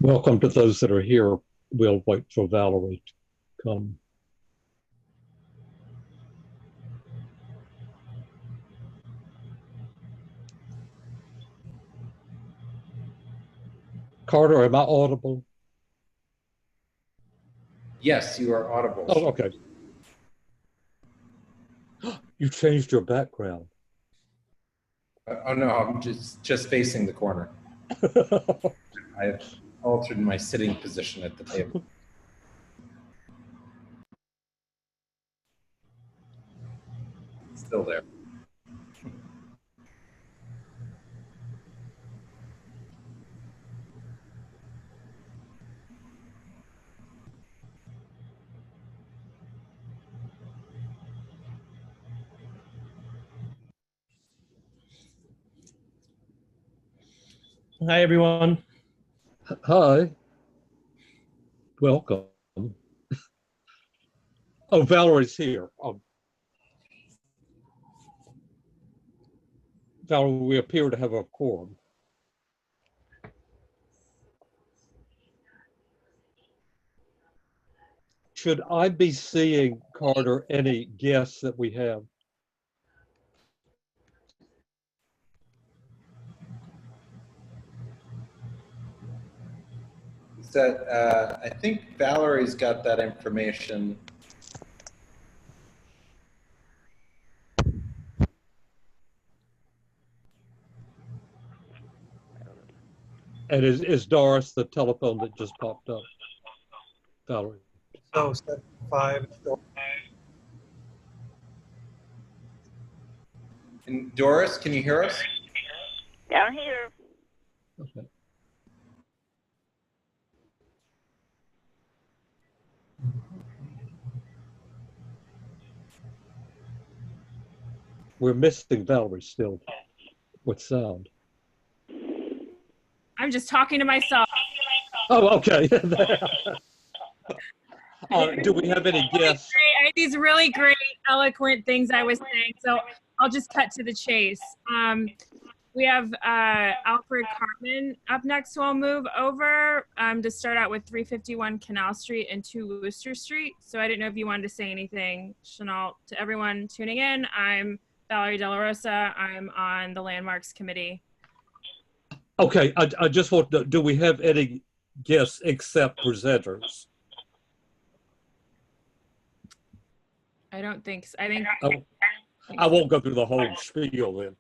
Welcome to those that are here. We'll wait for Valerie to come. Carter, am I audible? Yes, you are audible. Oh, okay. You changed your background. Oh no, I'm just facing the corner. I've altered my sitting position at the table. Still there. Hi, everyone. Hi. Welcome. Oh, Valerie's here. Valerie, we appear to have a quorum. Should I be seeing, Carter, any guests that we have? That I think Valerie's got that information. And is Doris the telephone that just popped up? Valerie. So 5. And Doris, can you hear us? Down here. Okay. We're missing Valerie still with sound. I'm just talking to myself. Oh, okay. Do we have any guests? I had these really great, eloquent things I was saying, so I'll just cut to the chase. We have Alfred Cartman up next, so I'll move over to start out with 351 Canal Street and 2 Worcester Street. So I didn't know if you wanted to say anything, Chenault. To everyone tuning in, I'm Valerie De La Rosa. I'm on the Landmarks Committee. Okay, I just want to, do we have any guests except presenters? I don't think so. I think I won't go through the whole spiel then.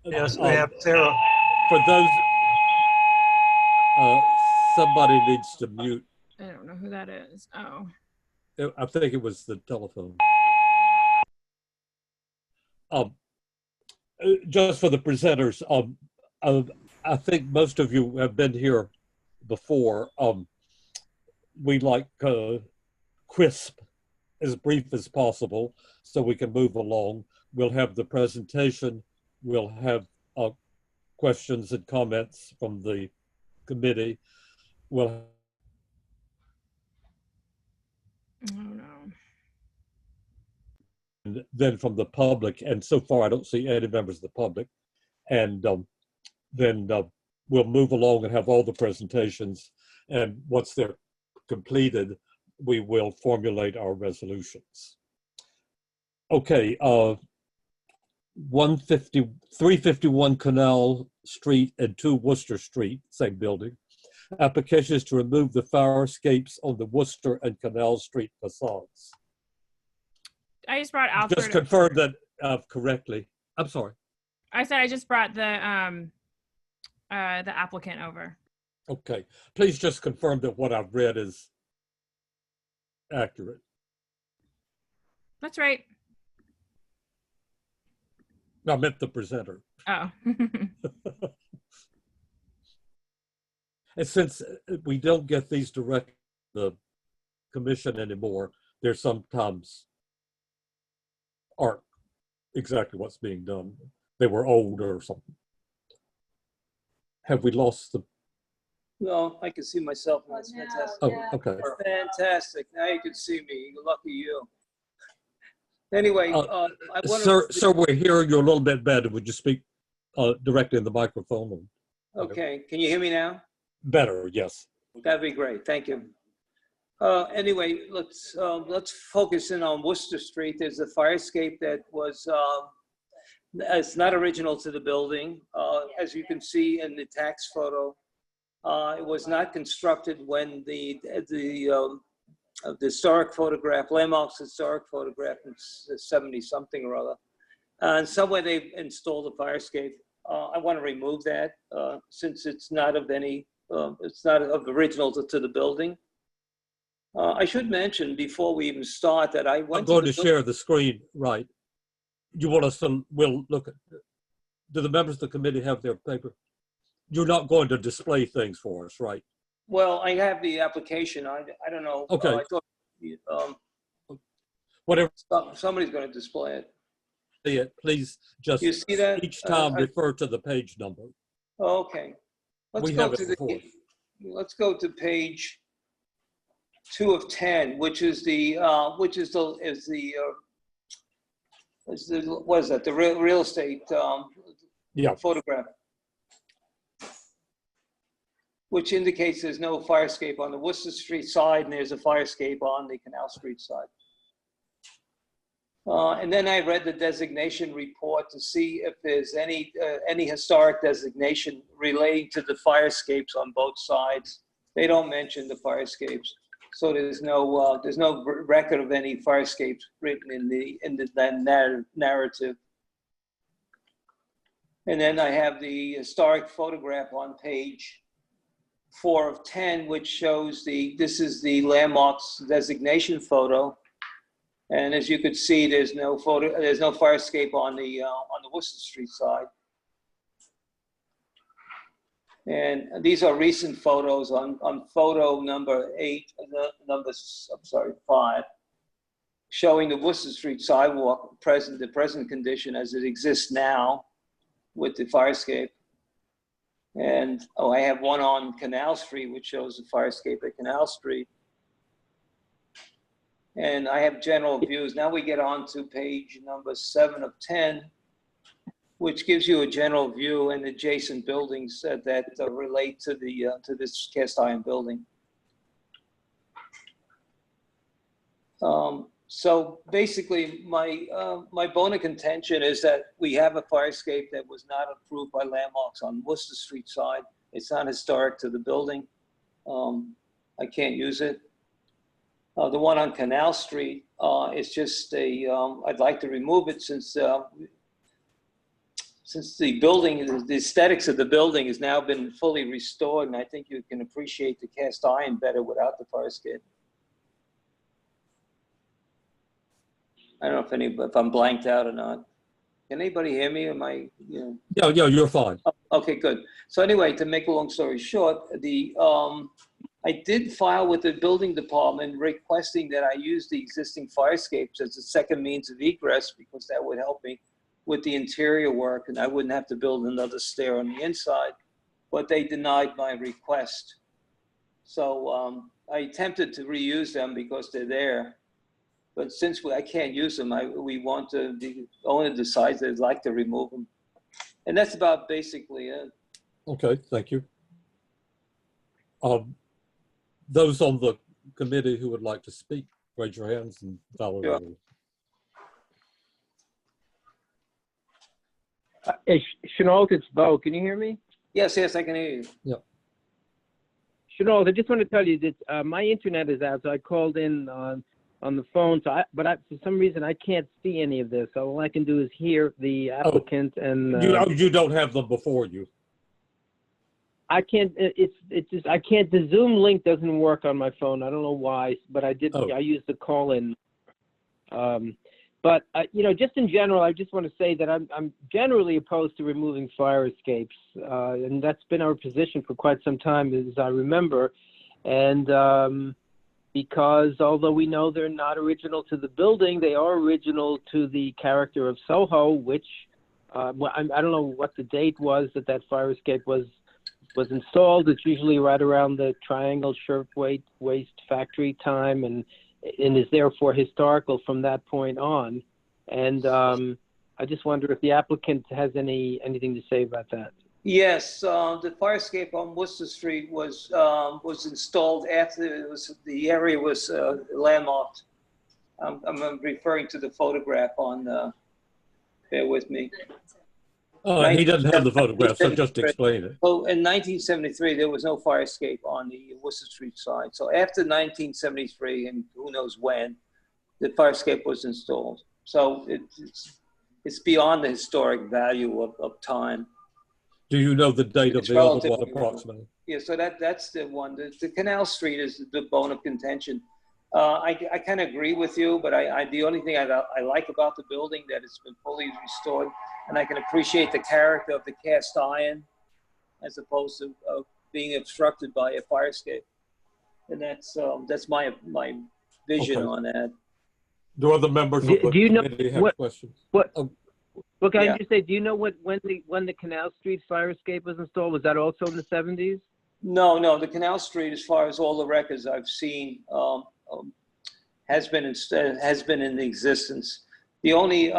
Yes, we have Sarah. For those, somebody needs to mute. I don't know who that is. Oh. I think it was the telephone. Just for the presenters, I think most of you have been here before. We like crisp, as brief as possible, so we can move along. We'll have the presentation. We'll have questions and comments from the committee. We'll. Oh no. And then from the public, and so far I don't see any members of the public. And then we'll move along and have all the presentations. And once they're completed, we will formulate our resolutions. Okay, 351 Canal Street and 2 Worcester Street, same building. Applications to remove the fire escapes on the Worcester and Canal Street facades. I just brought Alfred. Just confirm that correctly. I'm sorry. I said I just brought the applicant over. Okay, please just confirm that what I've read is accurate. That's right. I meant the presenter. Oh. And since we don't get these direct the commission anymore, there's sometimes aren't exactly what's being done. They were old or something. Have we lost the? No, I can see myself now. It's fantastic. Oh, okay. Fantastic. Now you can see me. Lucky you. Anyway, I sir, we're hearing you a little bit better. Would you speak directly in the microphone? Okay. Can you hear me now? Better, yes. That'd be great. Thank you. Anyway, let's focus in on Worcester Street. There's a fire escape that was it's not original to the building. As you can see in the tax photo, it was not constructed when the historic photograph, landmarks historic photograph in 70 something or other. And somewhere they've installed a fire escape. I want to remove that since it's not of any, it's not of original to the building. I should mention before we even start that I went I'm going to share the screen, right. You want us to, we'll look at, do the members of the committee have their paper? You're not going to display things for us, right? Well, I have the application. I don't know. Okay. I thought Whatever somebody's going to display it. it, please just You see that? each time refer to the page number. Okay. Let's We go have it to before. let's go to page 2 of 10, which is the what is that? The real estate Yeah. photograph, which indicates there's no fire escape on the Worcester Street side and there's a fire escape on the Canal Street side. And then I read the designation report to see if there's any historic designation relating to the fire escapes on both sides. They don't mention the fire escapes, so there's no record of any fire escapes written in the narrative. And then I have the historic photograph on page 4 of 10, which shows this is the landmarks designation photo. And as you could see, there's no fire escape on the Worcester Street side. And these are recent photos on photo number 5, showing the Worcester Street sidewalk the present condition as it exists now with the fire escape. And I have one on Canal Street, which shows the fire escape at Canal Street. And I have general views. Now we get on to page number 7 of 10, which gives you a general view and adjacent buildings that relate to this cast iron building. So basically, my bone of contention is that we have a fire escape that was not approved by landmarks on Worcester Street side. It's not historic to the building. I can't use it. The one on Canal Street is just I'd like to remove it since the building, the aesthetics of the building has now been fully restored, and I think you can appreciate the cast iron better without the fire escape. I don't know if I'm blanked out or not. Can anybody hear me? Am I, you know? Yeah, you're fine. Okay, good. So anyway, to make a long story short, I did file with the building department requesting that I use the existing fire escapes as a second means of egress because that would help me with the interior work and I wouldn't have to build another stair on the inside, but they denied my request. So I attempted to reuse them because they're there, but since I can't use them, the owner decides they'd like to remove them. And that's about basically it. Okay, thank you. Those on the committee who would like to speak, raise your hands and follow. Hey, Chenault, it's Bo. Can you hear me? Yes, I can hear you. Yeah. Chenault, I just want to tell you that my internet is out, so I called in on the phone. So, for some reason, I can't see any of this. So all I can do is hear the applicant and. You don't have them before you. I can't. It's just I can't. The Zoom link doesn't work on my phone. I don't know why, but I did. I used the call-in. But just in general, I just want to say that I'm generally opposed to removing fire escapes, and that's been our position for quite some time, as I remember. And because although we know they're not original to the building, they are original to the character of Soho, which I don't know what the date was that fire escape was installed. It's usually right around the Triangle Shirtwaist Factory time, and is therefore historical from that point on. And I just wonder if the applicant has anything to say about that. Yes, the fire escape on Worcester Street was installed after the area was landmarked. I'm referring to the photograph on. Bear with me. He doesn't have the photograph, so just explain it. So in 1973, there was no fire escape on the Worcester Street side. So after 1973, and who knows when, the fire escape was installed. So it's beyond the historic value of time. Do you know the date of It's the other one relatively approximately? Yeah, so that's the one. The Canal Street is the bone of contention. I kind of agree with you, but the only thing I like about the building that it's been fully restored, and I can appreciate the character of the cast iron as opposed to being obstructed by a fire escape. And that's my vision on that. Do other members of the committee have questions? What can I just say? Do you know when the Canal Street fire escape was installed? Was that also in the 70s? No. The Canal Street, as far as all the records I've seen, has been in existence. The only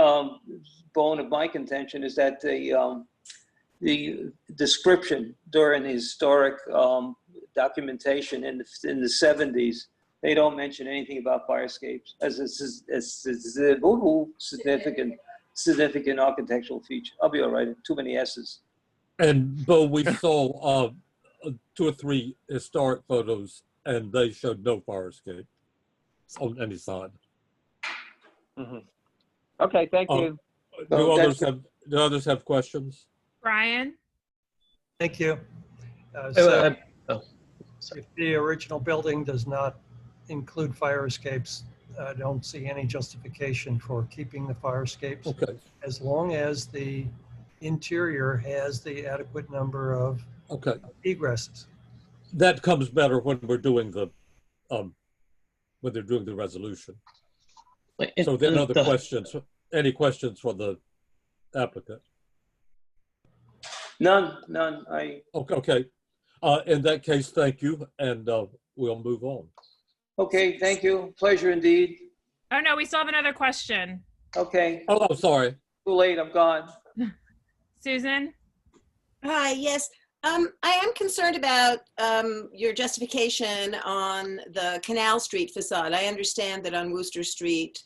bone of my contention is that the description during the historic documentation in the 70s, they don't mention anything about fire escapes as a significant architectural feature. I'll be all right. Too many S's. And Bo, we saw 2 or 3 historic photos, and they showed no fire escape on any side. Mm-hmm. Okay, thank you. Do others have questions? Brian? Thank you. So if the original building does not include fire escapes, I don't see any justification for keeping the fire escapes. Okay. As long as the interior has the adequate number of egresses. That comes better when we're doing the when they're doing the resolution. So then other questions? Any questions for the applicant? None. Okay. In that case, thank you, and we'll move on. Okay, thank you. Pleasure indeed. Oh no, we still have another question. Okay. Oh, I'm sorry. Too late. I'm gone. Susan? Hi. Yes. I am concerned about your justification on the Canal Street facade. I understand that on Worcester Street,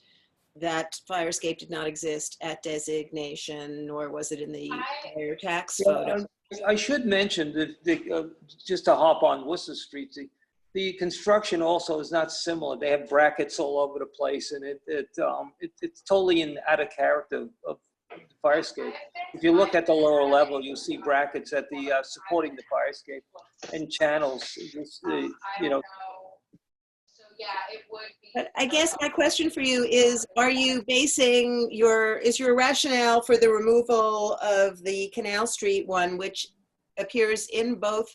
that fire escape did not exist at designation, nor was it in the fire tax photo. I should mention that just to hop on Worcester Street, the construction also is not similar. They have brackets all over the place, and it's totally out of character of the fire escape. If you look at the lower level, you'll see brackets at the supporting the fire escape and channels. But I guess my question for you is, are you basing is your rationale for the removal of the Canal Street one, which appears in both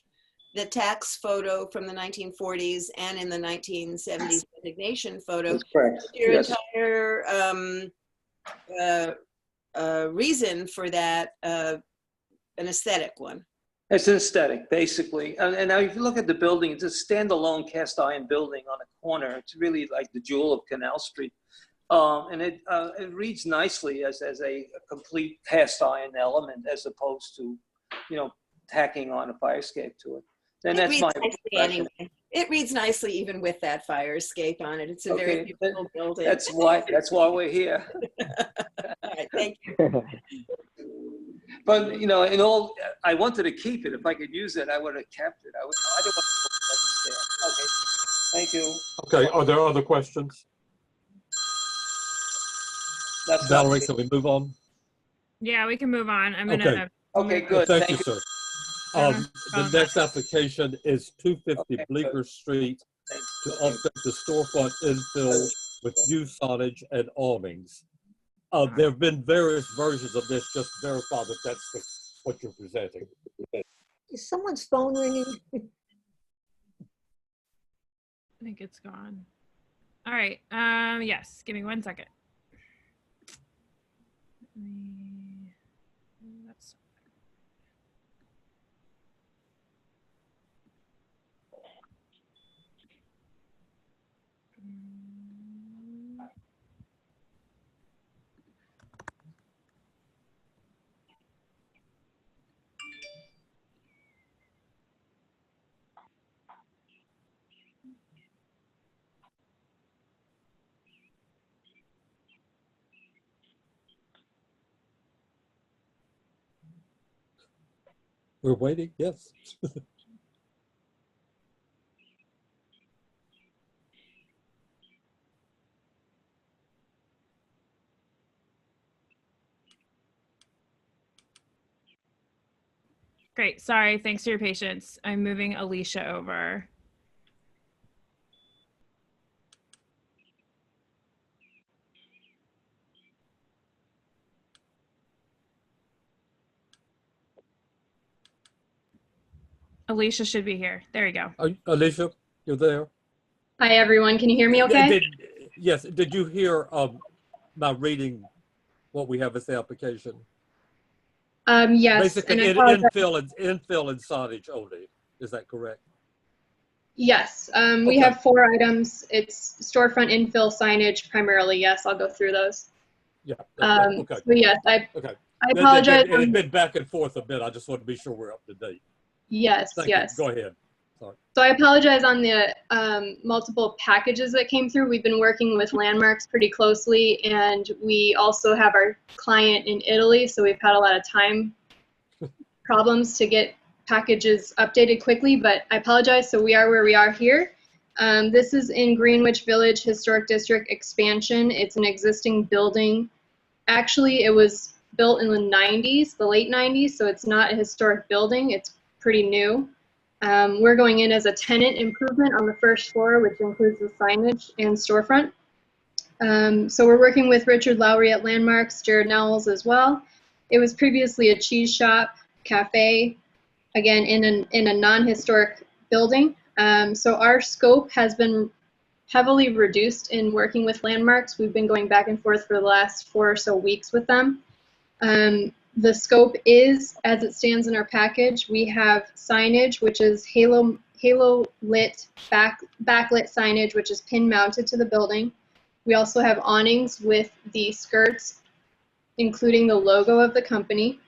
the tax photo from the 1940s and in the 1970s designation photo? That's correct. Your Yes. entire reason for that an aesthetic one? It's an aesthetic, basically. And now if you look at the building, it's a standalone cast iron building on a corner. It's really like the jewel of Canal Street. And it reads nicely as a complete cast iron element, as opposed to, tacking on a fire escape to it. And that's my impression. Anyway. It reads nicely even with that fire escape on it. It's a very beautiful building. That's why we're here. All right, thank you. But I wanted to keep it. If I could use it, I would have kept it. I don't want to okay. Thank you. Okay. Are there other questions? Valerie, can we move on? Yeah, we can move on. I'm gonna. Okay, good. Well, thank you, sir. The next application is 250 Bleecker Street to update the storefront infill with new signage and awnings. There have been various versions of this. Just verify that that's what you're presenting. Is someone's phone ringing? I think it's gone. All right. Yes. Give me 1 second. That's We're waiting, yes. Great. Sorry. Thanks for your patience. I'm moving Alicia over. Alicia should be here. There you go. Alicia, you're there? Hi, everyone. Can you hear me okay? Yes. Did you hear my reading what we have as the application? Yes. Basically, and infill and signage only. Is that correct? Yes. We have 4 items. It's storefront infill signage primarily. Yes, I'll go through those. Yeah. Okay. So yes, I apologize. apologize. It's been back and forth a bit. I just want to be sure we're up to date. Yes. Thank yes. you. Go ahead. Sorry. So I apologize on the multiple packages that came through. We've been working with Landmarks pretty closely, and we also have our client in Italy, so we've had a lot of time problems to get packages updated quickly, but I apologize. So we are where we are here. This is in Greenwich Village Historic District expansion. It's an existing building. Actually, it was built in the 90s, the late 90s, so it's not a historic building. It's pretty new. We're going in as a tenant improvement on the first floor, which includes the signage and storefront. So we're working with Richard Lowry at Landmarks, Jared Knowles as well. It was previously a cheese shop, cafe, again, in a non-historic building. So our scope has been heavily reduced in working with Landmarks. We've been going back and forth for the last 4 or so weeks with them. The scope is, as it stands in our package, we have signage, which is halo lit backlit signage, which is pin mounted to the building. We also have awnings with the skirts, including the logo of the company.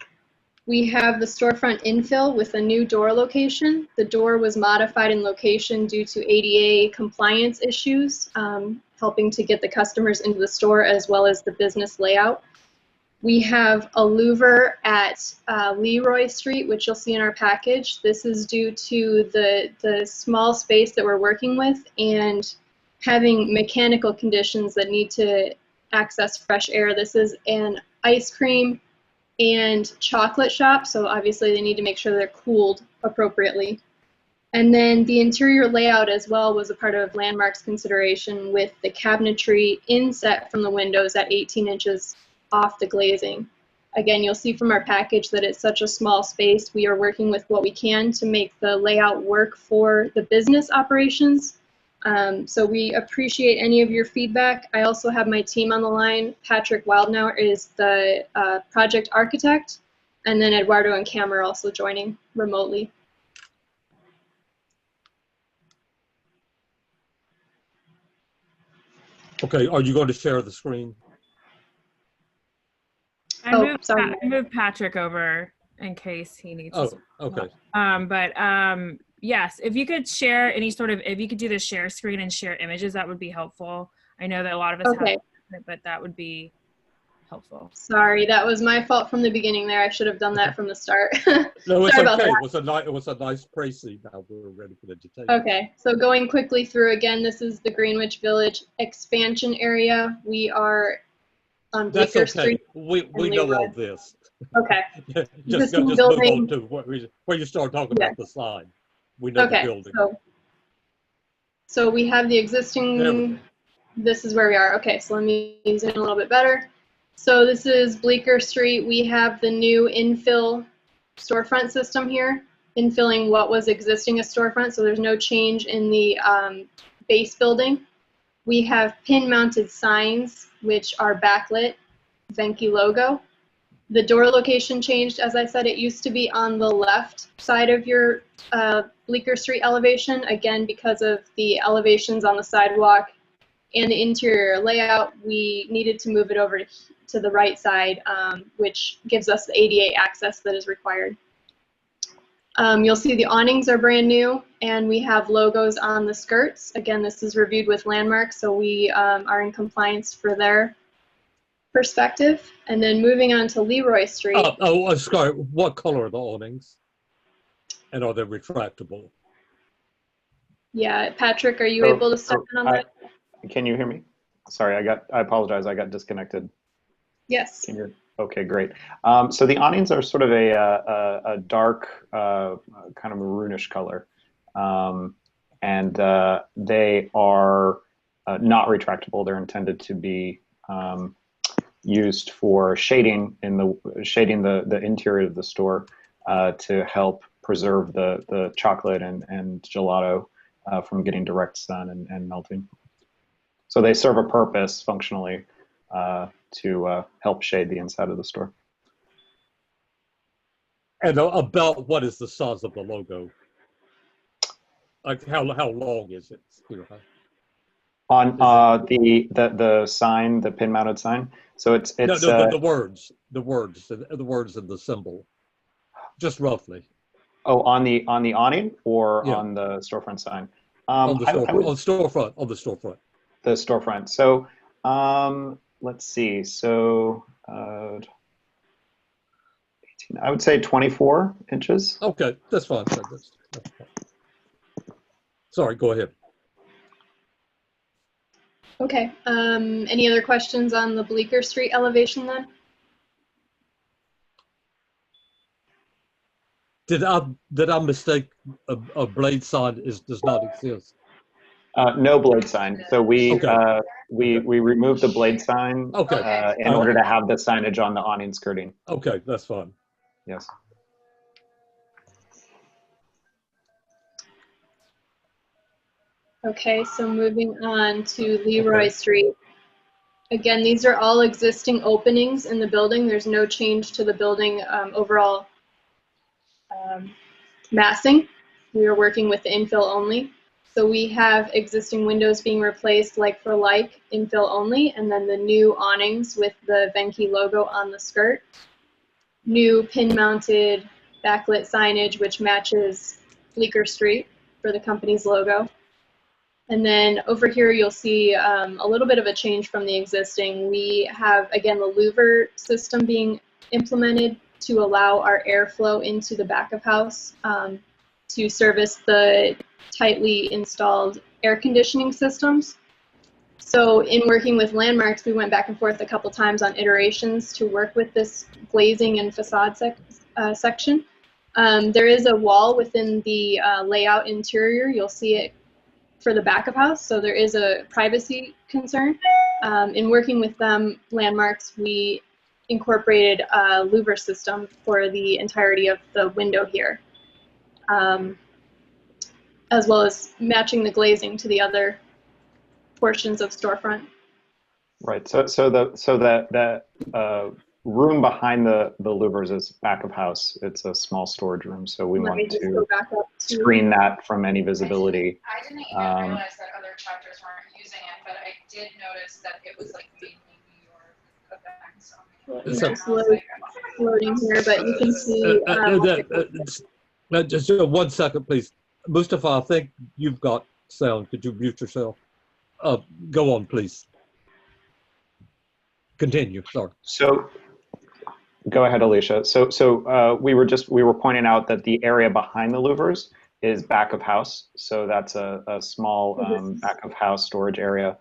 We have the storefront infill with a new door location. The door was modified in location due to ADA compliance issues, helping to get the customers into the store as well as the business layout. We have a louver at Leroy Street, which you'll see in our package. This is due to the small space that we're working with and having mechanical conditions that need to access fresh air. This is an ice cream and chocolate shop, so obviously they need to make sure they're cooled appropriately. And then the interior layout as well was a part of Landmarks consideration with the cabinetry inset from the windows at 18 inches off the glazing. Again, you'll see from our package that it's such a small space. We are working with what we can to make the layout work for the business operations. So we appreciate any of your feedback. I also have my team on the line. Patrick Wildnauer is the project architect, and then Eduardo and Cam are also joining remotely. Okay, are you going to share the screen? I moved Patrick over in case he needs to. Okay. Yes, if you could share any sort of, if you could do the share screen and share images, that would be helpful. I know that a lot of us have it, but that would be helpful. Sorry, that was my fault from the beginning there. I should have done that from the start. No, it's Sorry okay. About it was a nice précis. Now we're ready for the details. Okay, so going quickly through again, this is the Greenwich Village expansion area. We are on Bleecker Street. We know all this. Okay. just move on to where you start talking about the slide. We know the building. So we have the existing, this is where we are. Okay, so let me zoom in a little bit better. So this is Bleecker Street. We have the new infill storefront system here, infilling what was existing as storefront, so there's no change in the base building. We have pin-mounted signs, which are backlit, Venki logo. The door location changed. As I said, it used to be on the left side of your Bleecker Street elevation, again, because of the elevations on the sidewalk and the interior layout, we needed to move it over to the right side, which gives us the ADA access that is required. You'll see the awnings are brand new, and we have logos on the skirts. Again, this is reviewed with Landmarks, so we are in compliance for their perspective. And then moving on to Leroy Street. Sorry, what color are the awnings? And are they retractable? Yeah, Patrick, are you able to step in on that? Can you hear me? Sorry, I apologize, I got disconnected. Yes. Can you? Okay, great. So the awnings are sort of a dark, kind of maroonish color. And they are not retractable. They're intended to be used for shading the interior of the store to help preserve the chocolate and gelato from getting direct sun and melting. So they serve a purpose functionally to help shade the inside of the store. And about what is the size of the logo? Like how long is it? On the sign, the pin mounted sign. So it's no, the words and the symbol, just roughly. Oh, on the awning or on the storefront sign? On the storefront. The storefront. So let's see. So 18, I would say 24 inches. Okay, that's fine. Sorry, go ahead. Okay. Any other questions on the Bleecker Street elevation then? Did I mistake a blade sign does not exist? No blade sign. So we removed the blade sign in order to have the signage on the awning skirting. Okay, that's fine. Yes. Okay, so moving on to Leroy Street. Again, these are all existing openings in the building. There's no change to the building overall massing. We are working with the infill only. So we have existing windows being replaced like for like, infill only, and then the new awnings with the Venki logo on the skirt. New pin-mounted backlit signage which matches Bleecker Street for the company's logo. And then over here you'll see a little bit of a change from the existing. We have, again, the louver system being implemented to allow our airflow into the back of house to service the tightly installed air conditioning systems. So in working with Landmarks, we went back and forth a couple times on iterations to work with this glazing and facade section. There is a wall within the layout interior. You'll see it for the back of house, so there is a privacy concern. In working with them, Landmarks, we incorporated a louver system for the entirety of the window here, as well as matching the glazing to the other portions of storefront. Right. So the room behind the louvers is back of house. It's a small storage room, so we want to screen that from any visibility. I didn't even realize that other chapters weren't using it, but I did notice that it was like mainly New York events. It's loading here, but you can see. Just 1 second, please. Mustafa, I think you've got sound. Could you mute yourself? Go on, please. Continue. Sorry. So, go ahead, Alicia. So we were pointing out that the area behind the louvers is back of house. So that's a small back of house storage area.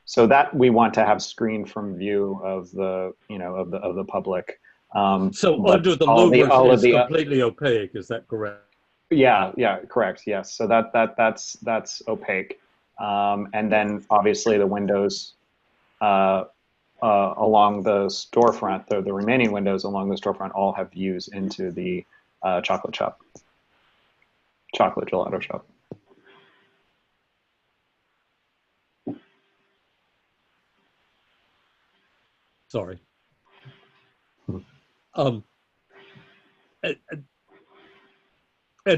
So that we want to have screened from view of the of the public. So under the louvers is completely opaque. Is that correct? Yeah, correct. Yes. So that's opaque. And then obviously the windows along the storefront, the remaining windows along the storefront all have views into the chocolate gelato shop. Sorry. And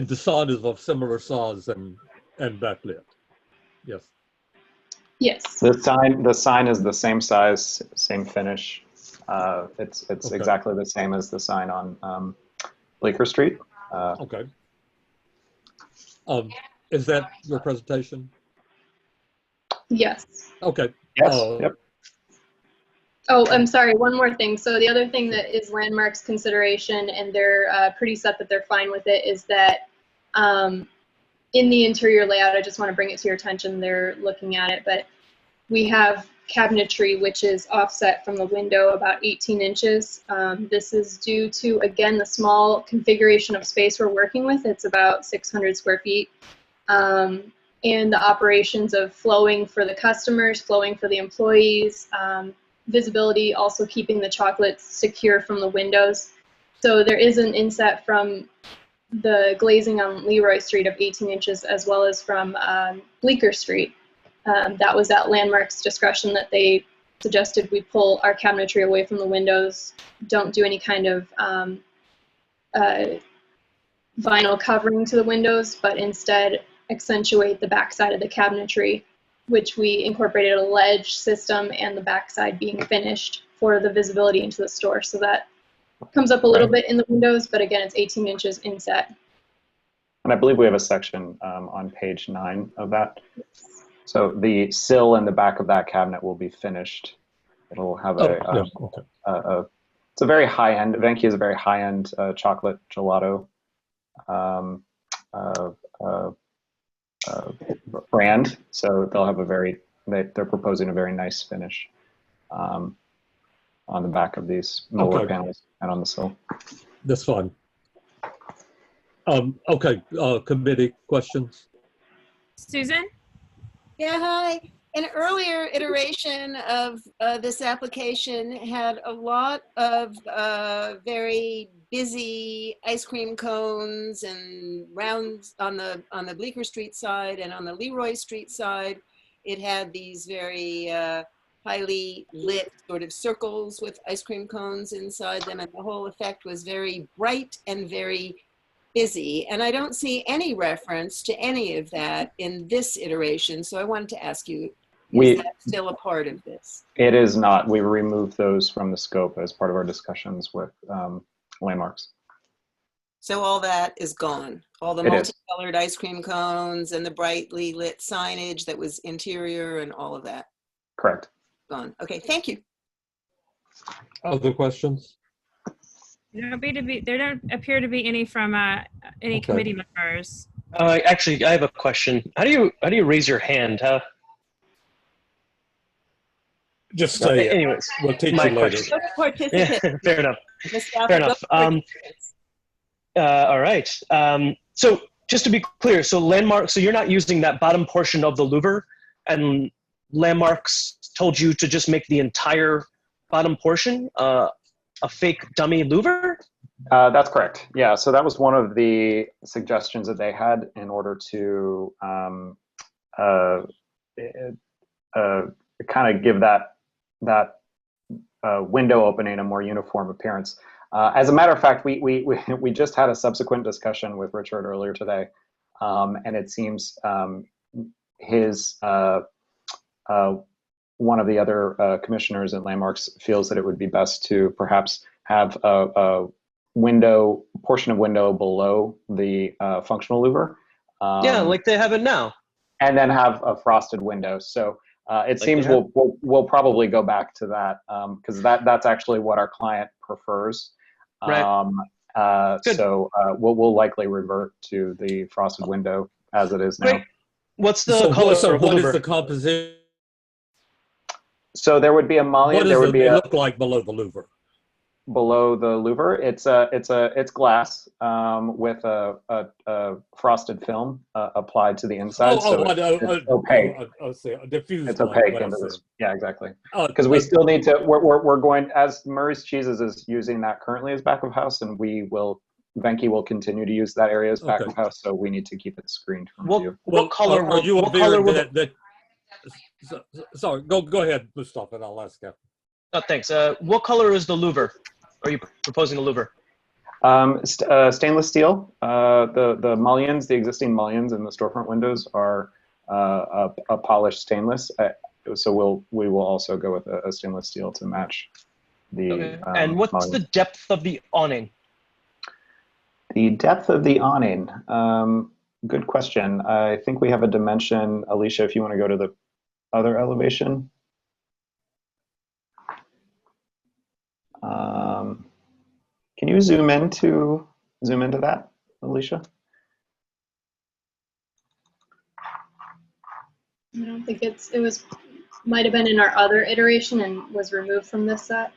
the sign is of similar size and backlit. Yes. Yes. The sign is the same size, same finish. It's okay. Exactly the same as the sign on Bleecker Street. Okay. Is that your presentation? Yes. Okay. Yes. Yep. Oh, I'm sorry, one more thing. So the other thing that is Landmark's consideration, and they're pretty set that they're fine with it, is that in the interior layout, I just want to bring it to your attention, they're looking at it, but we have cabinetry which is offset from the window about 18 inches. This is due to, again, the small configuration of space we're working with. It's about 600 square feet. And the operations of flowing for the customers, flowing for the employees, visibility, also keeping the chocolates secure from the windows. So there is an inset from the glazing on Leroy Street of 18 inches, as well as from Bleecker Street. That was at Landmark's discretion that they suggested we pull our cabinetry away from the windows, don't do any kind of vinyl covering to the windows, but instead accentuate the backside of the cabinetry, which we incorporated a ledge system and the backside being finished for the visibility into the store. So that comes up a little bit in the windows, but again, it's 18 inches inset. And I believe we have a section on page 9 of that. So the sill in the back of that cabinet will be finished. It'll have it's a very high-end, Venki is a very high-end chocolate gelato brand. So they'll have a very, they're proposing a very nice finish on the back of these lower panels and on the sill. That's fine. Okay, committee questions? Susan? Yeah, hi. An earlier iteration of this application had a lot of very busy ice cream cones and rounds on the Bleecker Street side, and on the Leroy Street side, it had these very highly lit sort of circles with ice cream cones inside them, and the whole effect was very bright and very busy. And I don't see any reference to any of that in this iteration. So I wanted to ask you, is that still a part of this? It is not. We removed those from the scope as part of our discussions with Landmarks. So all that is gone. All the multicolored ice cream cones and the brightly lit signage that was interior and all of that. Correct. Gone. Okay, thank you. Other questions? There don't appear to be any from any committee members. Actually, I have a question. How do you raise your hand? Just say anyways, we'll teach you later. Yeah, fair enough. Fair enough. All right. So just to be clear, so Landmark, so you're not using that bottom portion of the louver, and Landmarks told you to just make the entire bottom portion a fake dummy louver? That's correct. Yeah. So that was one of the suggestions that they had in order to kind of give that window opening a more uniform appearance. As a matter of fact, we just had a subsequent discussion with Richard earlier today, and it seems his one of the other commissioners at Landmarks feels that it would be best to perhaps have a portion of window below the functional louver. Yeah, like they have it now. And then have a frosted window. So it seems we'll probably go back to that because that's actually what our client prefers. Right. So we'll likely revert to the frosted window as it is now. Great. What's the color? So what is the composition? So there would be a mullion. What does it look like below the louver? Below the louver, it's glass with a frosted film applied to the inside. It's opaque. Diffused. It's opaque into this. Yeah, exactly. Because we still need to. We're going, as Murray's Cheeses is using that currently as back of house, and Venki will continue to use that area as back of house. So we need to keep it screened from view. What color? Are you aware that? Sorry, go ahead, Mustafa, and I'll ask you. Oh, thanks. What color is the louver? Are you proposing a louver? Stainless steel. The mullions, the existing mullions in the storefront windows are a polished stainless. So we will also go with a stainless steel to match the. Okay. And what's mullions. The depth of the awning? The depth of the awning. Good question. I think we have a dimension. Alicia, if you want to go to the other elevation. Can you zoom into that, Alicia? I don't think might have been in our other iteration and was removed from this set.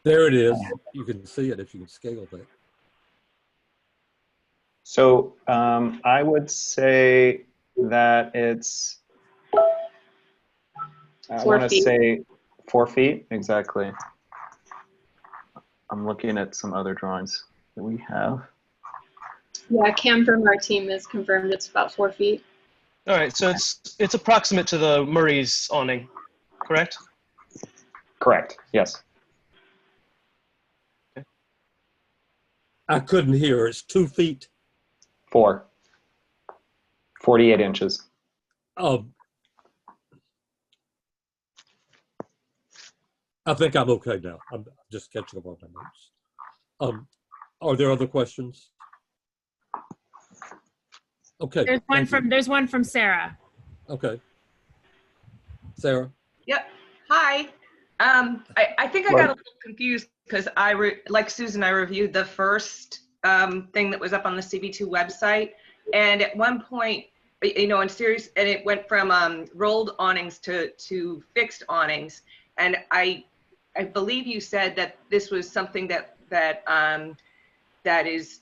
There it is. You can see it if you can scale that. So I would say that it's, I want to say 4 feet, exactly. I'm looking at some other drawings that we have. Yeah, Cam from our team has confirmed it's about 4 feet. All right, so it's approximate to the Murray's awning, correct? Correct, yes. Okay. I couldn't hear. It's 2 feet. 4. 48 inches. I think I'm okay now. I'm just catching up on my notes. Are there other questions? Okay. There's one from Sarah. Okay. Sarah? Yep. Hi. I think I got a little confused because like Susan, I reviewed the first thing that was up on the CB2 website. And at one point, you know, and it went from rolled awnings to fixed awnings. And I believe you said that this was something that is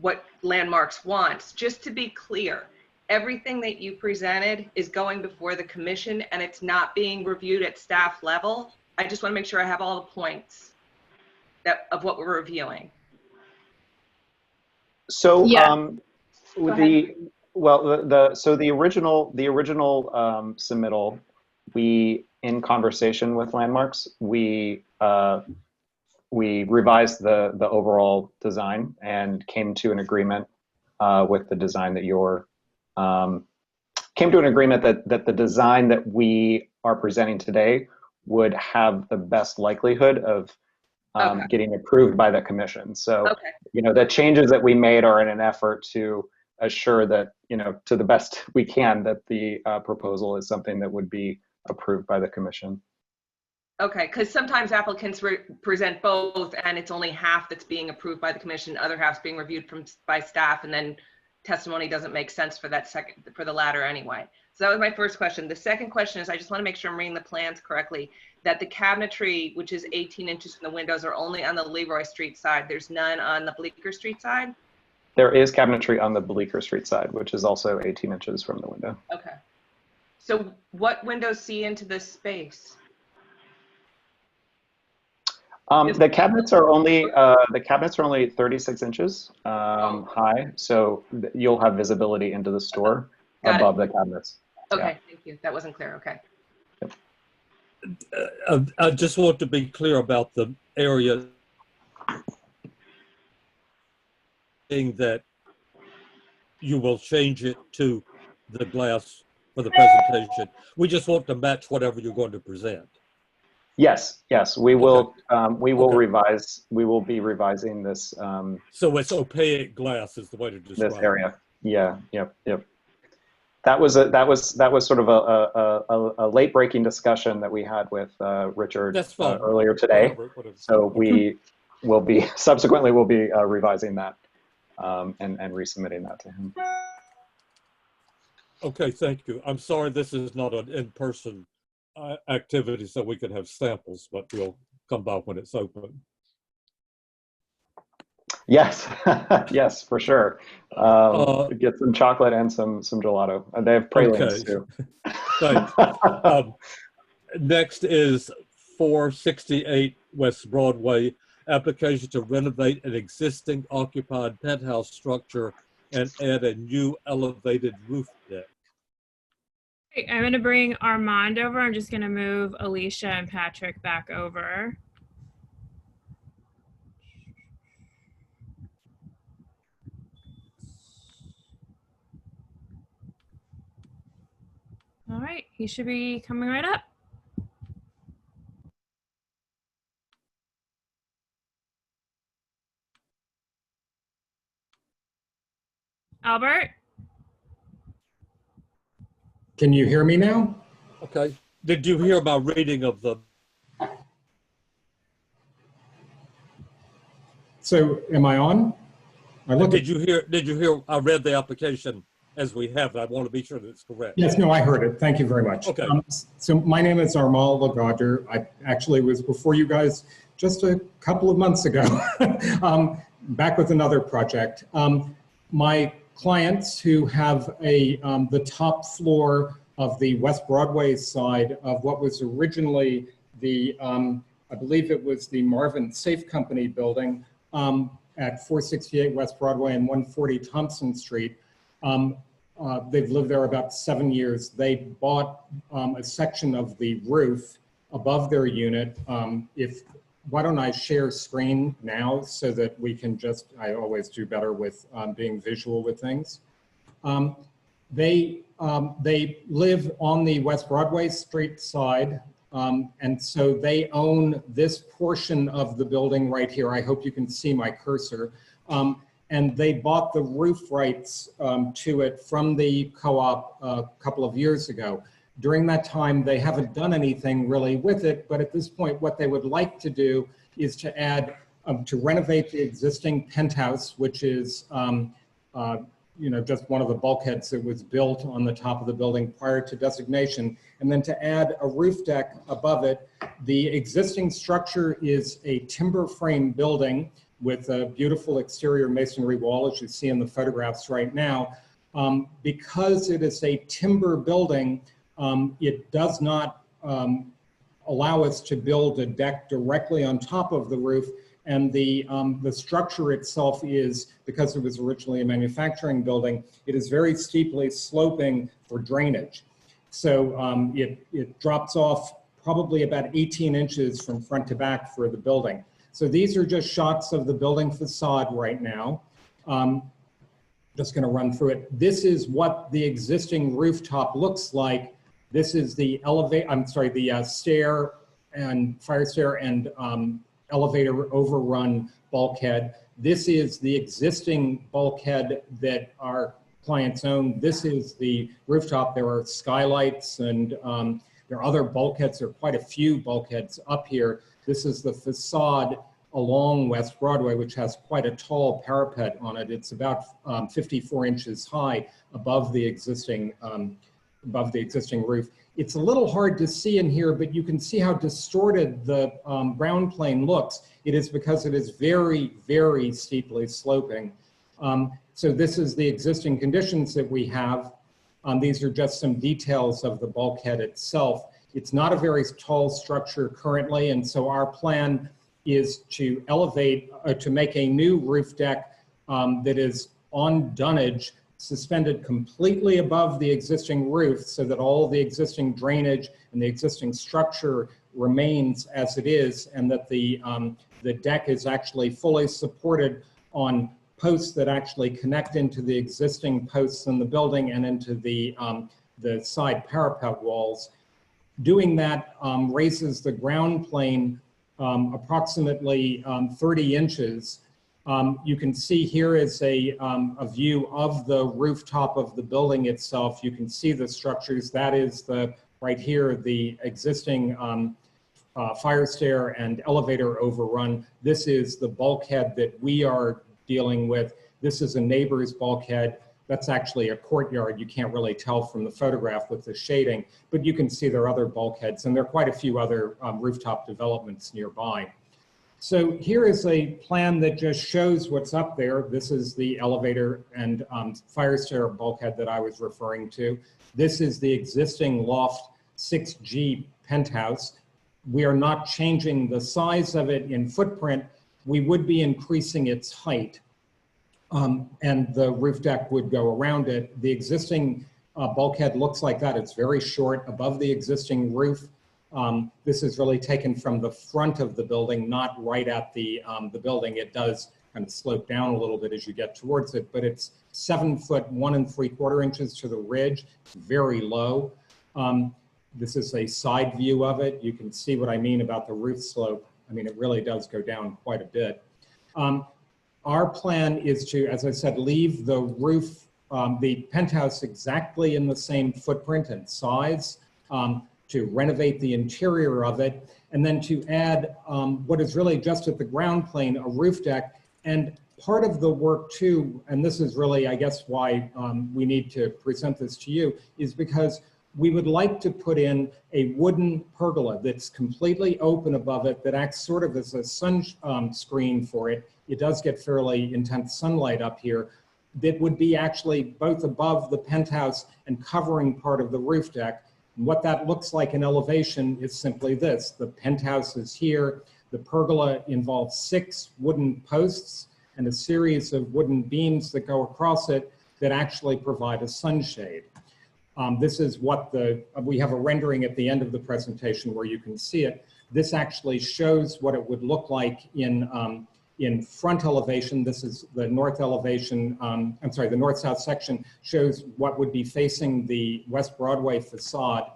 what Landmarks wants. Just to be clear, everything that you presented is going before the commission and it's not being reviewed at staff level. I just want to make sure I have all the points of what we're reviewing. So yeah. So the original submittal, we, in conversation with Landmarks, we revised the overall design and came to an agreement with the design that came to an agreement that the design that we are presenting today would have the best likelihood of getting approved by the commission. So, you know, the changes that we made are in an effort to assure that, you know, to the best we can, that the proposal is something that would be approved by the commission. Okay, because sometimes applicants present both and it's only half that's being approved by the commission, other half's being reviewed by staff, and then testimony doesn't make sense for the latter anyway. So that was my first question. The second question is, I just want to make sure I'm reading the plans correctly, that the cabinetry, which is 18 inches from the windows, are only on the Leroy Street side. There's none on the Bleecker Street side? There is cabinetry on the Bleecker Street side, which is also 18 inches from the window. Okay. So what windows see into this space? The cabinets are only 36 inches high, so you'll have visibility into the store above the cabinets. Okay, thank you. That wasn't clear. Okay. I just want to be clear about the area thing that you will change it to the glass for the presentation. We just want to match whatever you're going to present. Yes, we will. We will revise. We will be revising this. So it's opaque glass is the way to describe this area. Yeah. Yep. That was sort of a late breaking discussion that we had with Richard earlier today. Whatever. So we will be subsequently revising that and resubmitting that to him. Okay, thank you. I'm sorry this is not an in-person activity, so we could have samples, but we'll come back when it's open. Yes, yes, for sure. Get some chocolate and some gelato. They have pralines too. Thanks. Next is 468 West Broadway, application to renovate an existing occupied penthouse structure and add a new elevated roof deck. I'm going to bring Armand over. I'm just going to move Alicia and Patrick back over. All right, he should be coming right up. Albert? Can you hear me now? Okay. Did you hear my reading of the So am I on? Did you hear, I read the application as we have it. I want to be sure that it's correct. Yes, no, I heard it. Thank you very much. Okay. So my name is Armal Lagadr. I actually was before you guys just a couple of months ago, back with another project. My clients who have the top floor of the West Broadway side of what was originally the, I believe it was the Marvin Safe Company building at 468 West Broadway and 140 Thompson Street. They've lived there about 7 years. They bought a section of the roof above their unit. Why don't I share screen now so that we can I always do better with being visual with things. They live on the West Broadway Street side, and so they own this portion of the building right here. I hope you can see my cursor. And they bought the roof rights to it from the co-op a couple of years ago. During that time, they haven't done anything really with it, but at this point, what they would like to do is to add, to renovate the existing penthouse, which is just one of the bulkheads that was built on the top of the building prior to designation, and then to add a roof deck above it. The existing structure is a timber frame building with a beautiful exterior masonry wall, as you see in the photographs right now. Because it is a timber building, it does not allow us to build a deck directly on top of the roof. And the structure itself is, because it was originally a manufacturing building, it is very steeply sloping for drainage. So it drops off probably about 18 inches from front to back for the building. So these are just shots of the building facade right now. Just going to run through it. This is what the existing rooftop looks like. This is the stair and fire stair and elevator overrun bulkhead. This is the existing bulkhead that our clients own. This is the rooftop. There are skylights and there are other bulkheads. There are quite a few bulkheads up here. This is the facade along West Broadway, which has quite a tall parapet on it. It's about 54 inches high above the existing roof. It's a little hard to see in here, but you can see how distorted the ground plane looks. It is because it is very, very steeply sloping. So this is the existing conditions that we have. These are just some details of the bulkhead itself. It's not a very tall structure currently, and so our plan is to elevate, to make a new roof deck that is on dunnage, suspended completely above the existing roof so that all the existing drainage and the existing structure remains as it is, and that the deck is actually fully supported on posts that actually connect into the existing posts in the building and into the side parapet walls. Doing that raises the ground plane approximately 30 inches. You can see here is a view of the rooftop of the building itself. You can see the structures. That is right here, the existing fire stair and elevator overrun. This is the bulkhead that we are dealing with. This is a neighbor's bulkhead. That's actually a courtyard. You can't really tell from the photograph with the shading, but you can see there are other bulkheads, and there are quite a few other rooftop developments nearby. So here is a plan that just shows what's up there. This is the elevator and fire stair bulkhead that I was referring to. This is the existing loft 6G penthouse. We are not changing the size of it in footprint. We would be increasing its height. And the roof deck would go around it. The existing bulkhead looks like that. It's very short above the existing roof. This is really taken from the front of the building, not right at the building. It does kind of slope down a little bit as you get towards it, but it's 7 foot 1 3/4 inches to the ridge, very low. This is a side view of it. You can see what I mean about the roof slope. I mean, it really does go down quite a bit. Our plan is to, as I said, leave the roof, the penthouse exactly in the same footprint and size, to renovate the interior of it, and then to add what is really just at the ground plane, a roof deck And part of the work too, and this is really, I guess, why we need to present this to you, is because we would like to put in a wooden pergola that's completely open above it that acts sort of as a sun screen for it. It does get fairly intense sunlight up here. That would be actually both above the penthouse and covering part of the roof deck. And what that looks like in elevation is simply this. The penthouse is here. The pergola involves 6 wooden posts and a series of wooden beams that go across it that actually provide a sunshade. This is what we have a rendering at the end of the presentation where you can see it. This actually shows what it would look like in front elevation. This is the north elevation, I'm sorry, the north-south section shows what would be facing the West Broadway facade.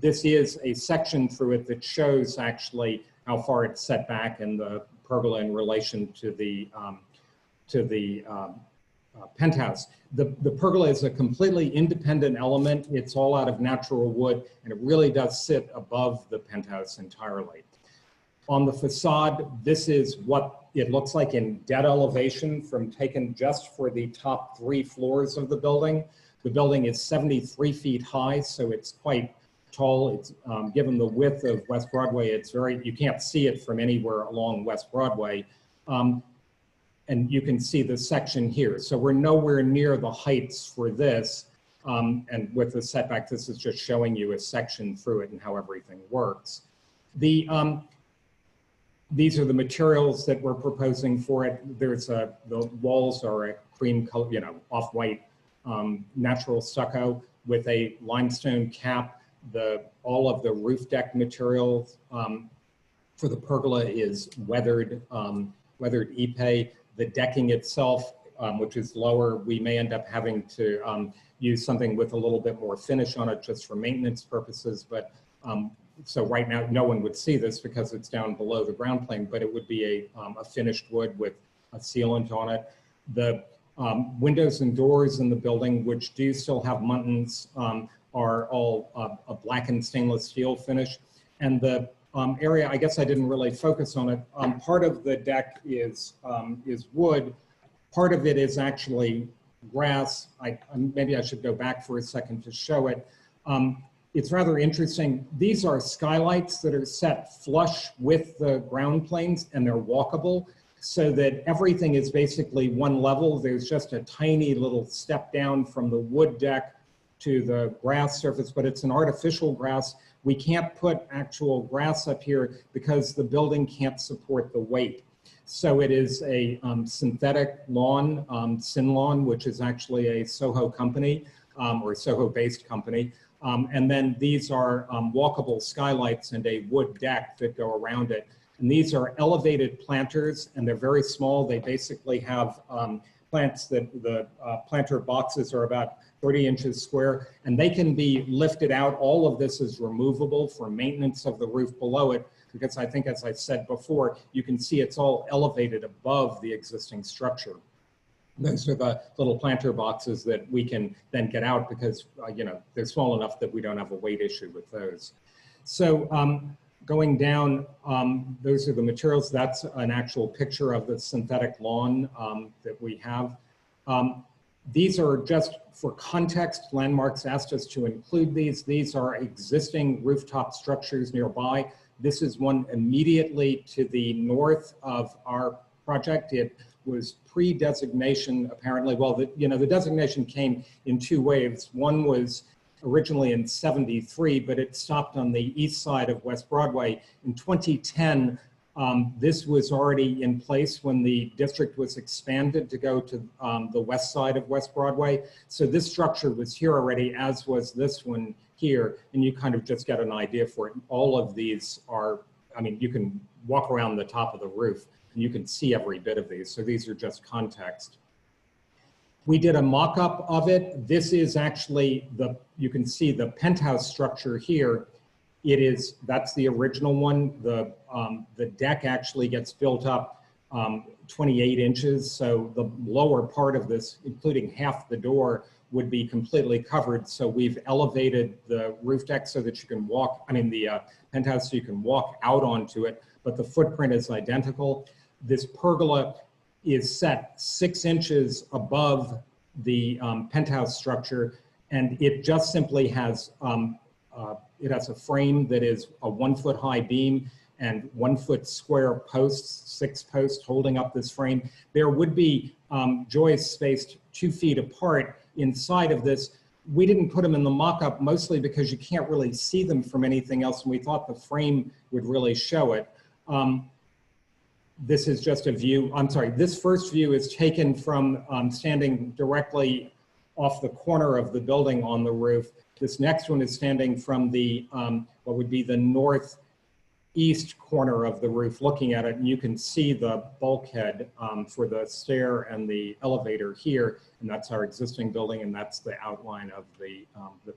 This is a section through it that shows actually how far it's set back and the pergola in relation to the penthouse. The pergola is a completely independent element. It's all out of natural wood, and it really does sit above the penthouse entirely. On the facade, this is what it looks like in dead elevation from taken just for the top 3 floors of the building. The building is 73 feet high, so it's quite tall. It's given the width of West Broadway, it's very, you can't see it from anywhere along West Broadway. And you can see the section here. So we're nowhere near the heights for this. And with the setback, this is just showing you a section through it and how everything works. These are the materials that we're proposing for it. The walls are a cream color, off-white natural stucco with a limestone cap. All of the roof deck materials for the pergola is weathered Ipe. The decking itself, which is lower, we may end up having to use something with a little bit more finish on it just for maintenance purposes. But so right now, no one would see this because it's down below the ground plane, but it would be a finished wood with a sealant on it. The windows and doors in the building, which do still have muntins, are all a blackened stainless steel finish. And the area, I guess I didn't really focus on it. Part of the deck is wood. Part of it is actually grass. Maybe I should go back for a second to show it. It's rather interesting. These are skylights that are set flush with the ground planes, and they're walkable so that everything is basically one level. There's just a tiny little step down from the wood deck to the grass surface, but it's an artificial grass. We can't put actual grass up here because the building can't support the weight. So it is a synthetic lawn, Sin Lawn, which is actually a Soho company or Soho-based company. And then these are walkable skylights and a wood deck that go around it. And these are elevated planters, and they're very small. They basically have plants that the planter boxes are about 30 inches square, and they can be lifted out. All of this is removable for maintenance of the roof below it, because I think, as I said before, you can see it's all elevated above the existing structure. Those are the little planter boxes that we can then get out because, they're small enough that we don't have a weight issue with those. So going down, those are the materials. That's an actual picture of the synthetic lawn that we have. These are just for context. Landmarks asked us to include these. These are existing rooftop structures nearby. This is one immediately to the north of our project. It was pre-designation, apparently. Well, the designation came in 2 waves. One was originally in '73, but it stopped on the east side of West Broadway. In 2010, this was already in place when the district was expanded to go to the west side of West Broadway. So this structure was here already, as was this one here, and you kind of just get an idea for it. All of these are, you can walk around the top of the roof and you can see every bit of these. So these are just context. We did a mock-up of it. This is actually you can see the penthouse structure here. That's the original one. The deck actually gets built up 28 inches. So the lower part of this, including half the door, would be completely covered. So we've elevated the roof deck so that you can walk, the penthouse, so you can walk out onto it, but the footprint is identical. This pergola is set 6 inches above the penthouse structure, and it just simply has it has a frame that is a 1 foot high beam and 1 foot square posts, 6 posts holding up this frame. There would be joists spaced 2 feet apart inside of this. We didn't put them in the mock-up mostly because you can't really see them from anything else, and we thought the frame would really show it. This is just a view, I'm sorry, this first view is taken from standing directly off the corner of the building on the roof. This next one is standing from the, what would be the northeast corner of the roof, looking at it, and you can see the bulkhead for the stair and the elevator here, and that's our existing building, and that's the outline of the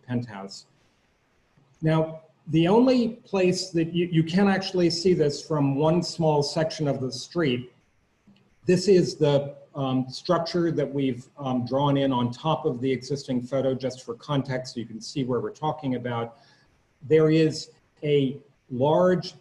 penthouse. Now, the only place that you can actually see this from one small section of the street, this is the structure that we've drawn in on top of the existing photo, just for context, so you can see where we're talking about. There is a large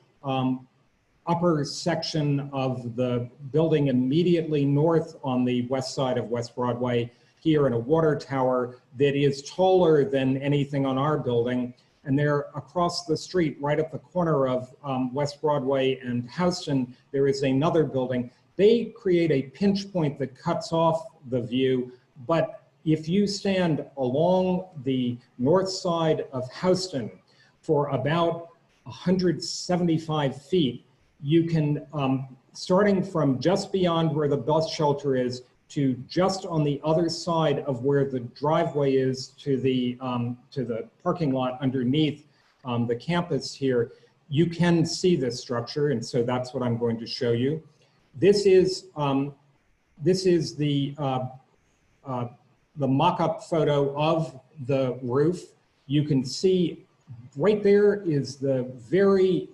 upper section of the building immediately north on the west side of West Broadway here in a water tower that is taller than anything on our building. And there across the street, right at the corner of West Broadway and Houston, there is another building. They create a pinch point that cuts off the view, but if you stand along the north side of Houston for about 175 feet, you can, starting from just beyond where the bus shelter is to just on the other side of where the driveway is to the parking lot underneath the campus here, you can see this structure, and so that's what I'm going to show you. This is the mock-up photo of the roof. You can see right there is the very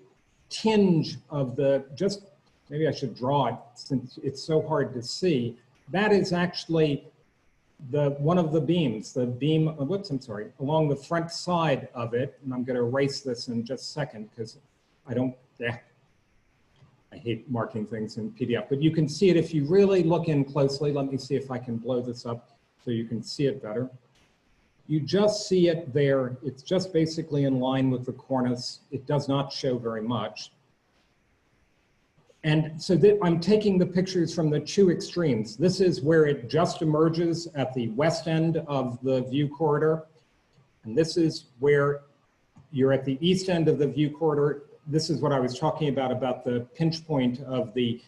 tinge of the, just maybe I should draw it since it's so hard to see. That is actually one of the beams, the beam, whoops, I'm sorry, along the front side of it. And I'm going to erase this in just a second because I don't, I hate marking things in PDF, but you can see it if you really look in closely. Let me see if I can blow this up so you can see it better. You just see it there. It's just basically in line with the cornice. It does not show very much. And so I'm taking the pictures from the two extremes. This is where it just emerges at the west end of the view corridor. And this is where you're at the east end of the view corridor. This is what I was talking about the pinch point of the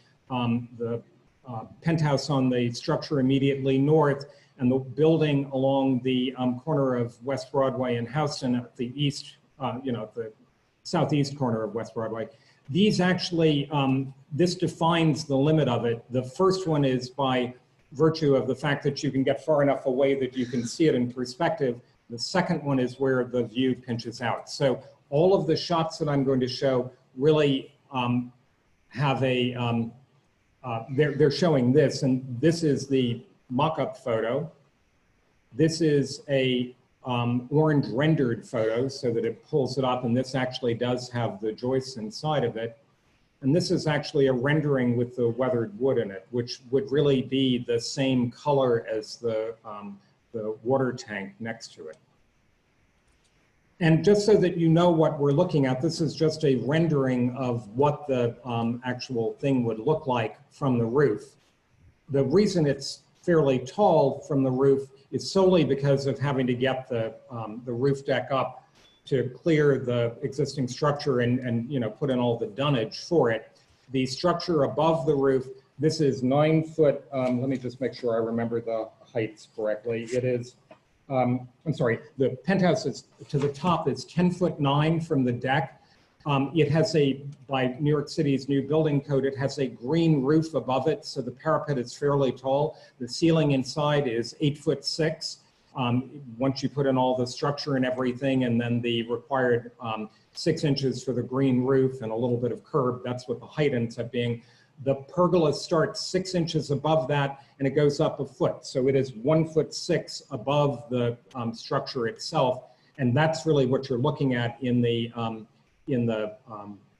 penthouse on the structure immediately north and the building along the corner of West Broadway and Houston at the east, the southeast corner of West Broadway. These actually, this defines the limit of it. The first one is by virtue of the fact that you can get far enough away that you can see it in perspective. The second one is where the view pinches out. So all of the shots that I'm going to show really have a, they're showing this, and this is the mock-up photo. This is a orange rendered photo so that it pulls it up, and this actually does have the joists inside of it. And this is actually a rendering with the weathered wood in it, which would really be the same color as the water tank next to it. And just so that you know what we're looking at, this is just a rendering of what the actual thing would look like from the roof. The reason it's fairly tall from the roof is solely because of having to get the roof deck up to clear the existing structure and put in all the dunnage for it. The structure above the roof, this is 9 foot, let me just make sure I remember the heights correctly. It is, I'm sorry, the penthouse is to the top is 10'9" from the deck. It has by New York City's new building code, it has a green roof above it, so the parapet is fairly tall. The ceiling inside is 8'6". Once you put in all the structure and everything, and then the required 6 inches for the green roof and a little bit of curb, that's what the height ends up being. The pergola starts 6 inches above that, and it goes up a foot. So it is 1'6" above the structure itself, and that's really what you're looking at in the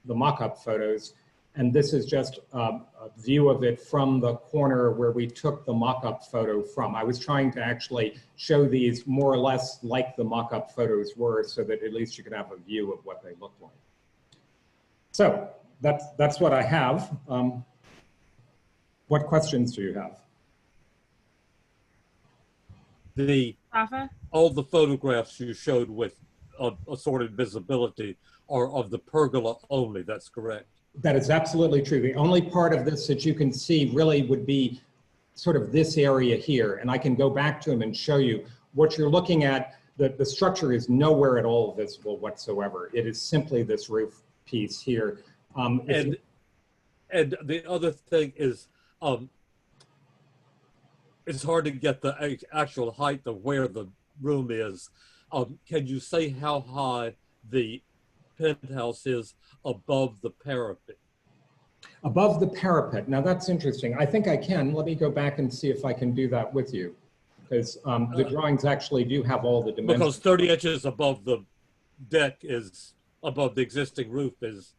mock-up photos. And this is just a view of it from the corner where we took the mock-up photo from. I was trying to actually show these more or less like the mock-up photos were, so that at least you could have a view of what they look like. So that's what I have. What questions do you have? All the photographs you showed with assorted visibility are of the pergola only, that's correct? That is absolutely true. The only part of this that you can see really would be sort of this area here. And I can go back to them and show you what you're looking at. The structure is nowhere at all visible whatsoever. It is simply this roof piece here. And the other thing is, it's hard to get the actual height of where the room is. Can you say how high the penthouse is above the parapet? Above the parapet. Now that's interesting. I think I can. Let me go back and see if I can do that with you, because the drawings actually do have all the dimensions. Because 30 inches above the deck is above the existing roof is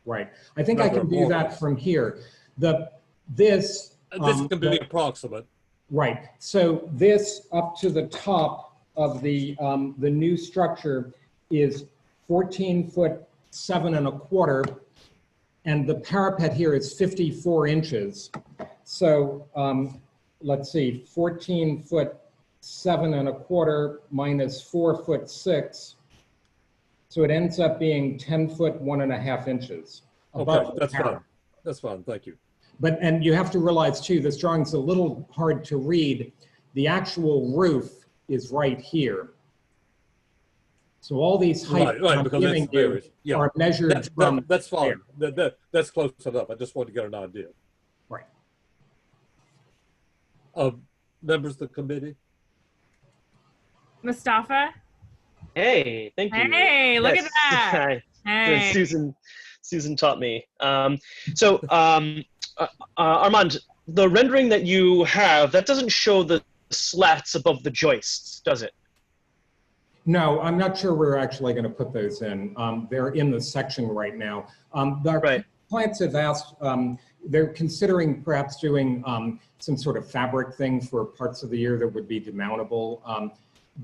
right. I think I can do that from here. This can be approximate. Right. So this up to the top of the new structure is 14'7" ¼ and the parapet here is 54 inches. So let's see, 14'7" ¼ minus 4'6". So it ends up being 10 foot 1½ inches. Okay, that's fine. That's fine. Thank you. And you have to realize too, this drawing's a little hard to read. The actual roof is right here. So all these heights I'm giving you are measured from. That's fine. That's close enough. I just want to get an idea. Right. Members of the committee. Mustafa. Hey, thank you. Hey, look at that. Hey. Susan taught me. Armand, the rendering that you have, that doesn't show the slats above the joists, does it? No, I'm not sure we're actually going to put those in. They're in the section right now. Our clients have asked, they're considering perhaps doing some sort of fabric thing for parts of the year that would be demountable.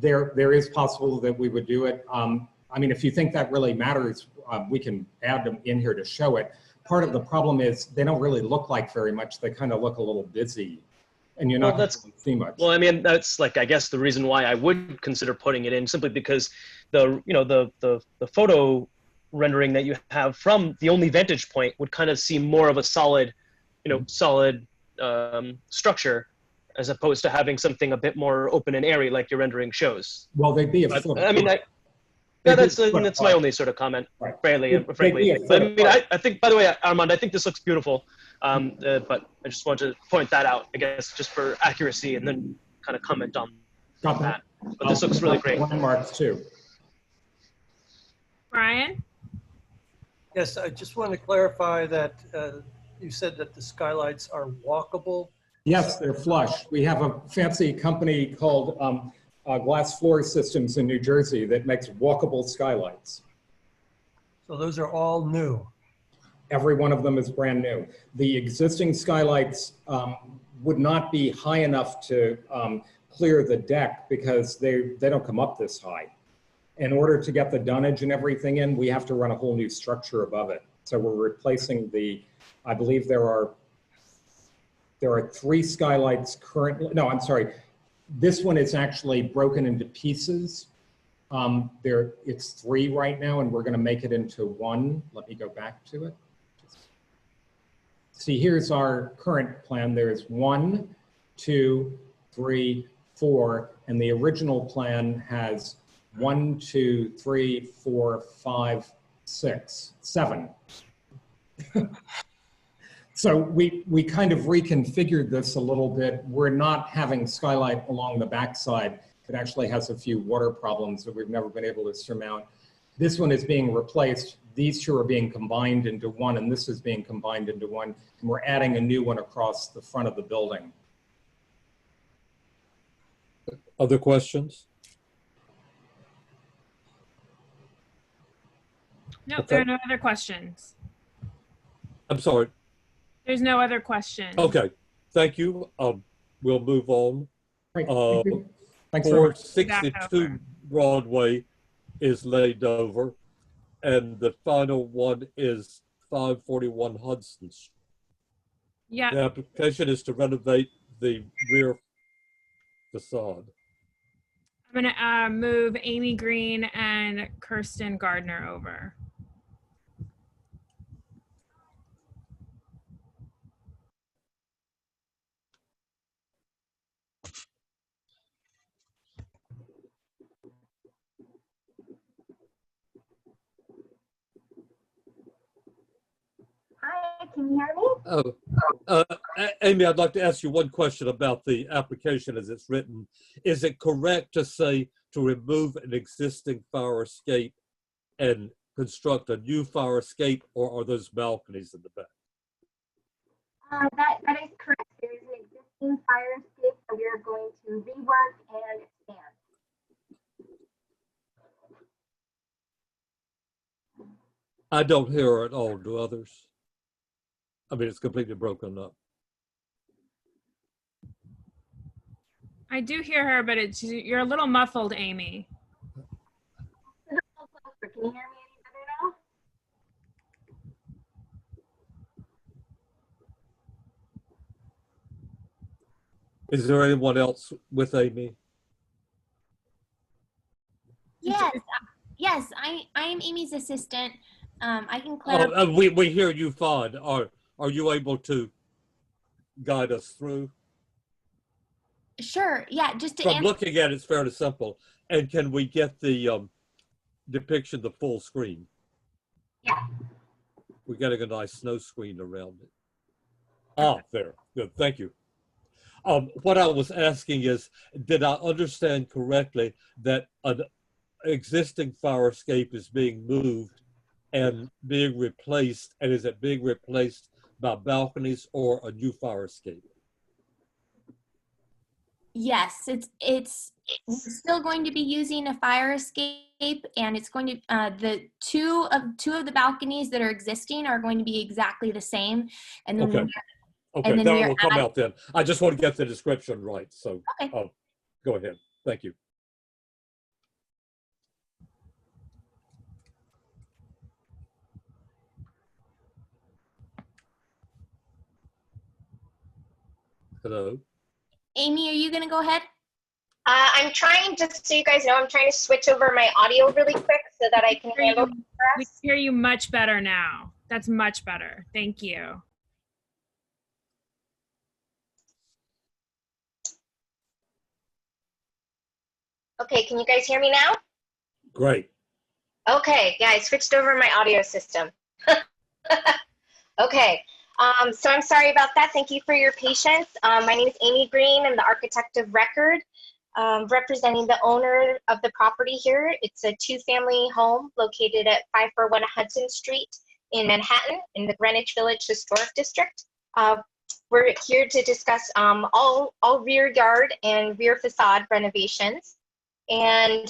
There is possible that we would do it. I mean, if you think that really matters, we can add them in here to show it. Part of the problem is they don't really look like very much. They kind of look a little busy, and you're not going to see much. Well, I mean, that's like, I guess the reason why I would consider putting it in, simply because the photo rendering that you have from the only vantage point would kind of seem more of a solid, structure, as opposed to having something a bit more open and airy like your rendering shows. Well, they'd be a foot. I mean, that's my only sort of comment, frankly. But I mean, I think, by the way, Armand, I think this looks beautiful. But I just want to point that out, I guess, just for accuracy, and then kind of comment on that. But this looks really great. Landmarks too. Brian? Yes, I just want to clarify that you said that the skylights are walkable. Yes, they're flush. We have a fancy company called Glass Floor Systems in New Jersey that makes walkable skylights. So those are all new? Every one of them is brand new. The existing skylights would not be high enough to clear the deck because they don't come up this high. In order to get the dunnage and everything in, we have to run a whole new structure above it. So we're replacing I believe there are 3 skylights currently. No, I'm sorry. This one is actually broken into pieces. It's 3 right now, and we're going to make it into 1. Let me go back to it. See, here's our current plan. There's 1, 2, 3, 4, and the original plan has 1, 2, 3, 4, 5, 6, 7. So we kind of reconfigured this a little bit. We're not having skylight along the backside. It actually has a few water problems that we've never been able to surmount. This one is being replaced. These 2 are being combined into 1, and this is being combined into 1. And we're adding a new one across the front of the building. Other questions? No, there are no other questions. I'm sorry. There's no other questions. Okay, thank you. We'll move on. Great. Thank you. Thanks very much. 462 Broadway is laid over, and the final one is 541 Hudson Street. Yeah. The application is to renovate the rear facade. I'm gonna move Amy Green and Kirsten Gardner over. Hi, can you hear me? Amy, I'd like to ask you one question about the application as it's written. Is it correct to say to remove an existing fire escape and construct a new fire escape, or are those balconies in the back? That is correct. There is an existing fire escape that we are going to rework and expand. I don't hear her at all. Do others? I mean, it's completely broken up. I do hear her, but you're a little muffled, Amy. Can you hear me any better now? Is there anyone else with Amy? Yes, I am Amy's assistant. I can clarify. Oh, we hear you fine. Are you able to guide us through? Sure. Yeah, just to From answer. looking at it, it's fairly simple. And can we get the depiction, the full screen? Yeah. We're getting a nice snow screen around it. Ah, there. Good. Thank you. What I was asking is, did I understand correctly that an existing fire escape is being moved and being replaced, and is it being replaced by balconies or a new fire escape? Yes, it's we're still going to be using a fire escape, and it's going to the two of the balconies that are existing are going to be exactly the same, and then Okay. Okay, that will come out then. I just want to get the description right. So okay. Go ahead. Thank you. Hello. Amy, are you going to go ahead? I'm trying, just so you guys know, I'm trying to switch over my audio really quick so that I can handle the rest. We hear you much better now. That's much better. Thank you. Okay, can you guys hear me now? Great. Okay, yeah, I switched over my audio system. Okay, so I'm sorry about that. Thank you for your patience. My name is Amy Green. I'm the architect of record, representing the owner of the property here. It's a two-family home located at 541 Hudson Street in Manhattan in the Greenwich Village Historic District. We're here to discuss all rear yard and rear facade renovations. And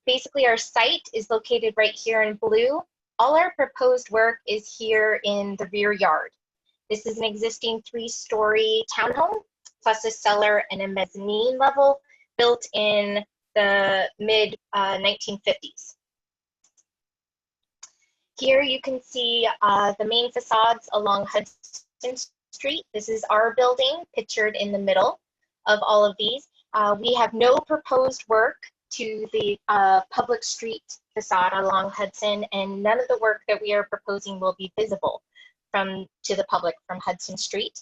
basically our site is located right here in blue. All our proposed work is here in the rear yard. This is an existing 3-story townhome, plus a cellar and a mezzanine level built in the mid 1950s. Here you can see the main facades along Hudson Street. This is our building pictured in the middle of all of these. We have no proposed work to the public street facade along Hudson, and none of the work that we are proposing will be visible to the public from Hudson Street.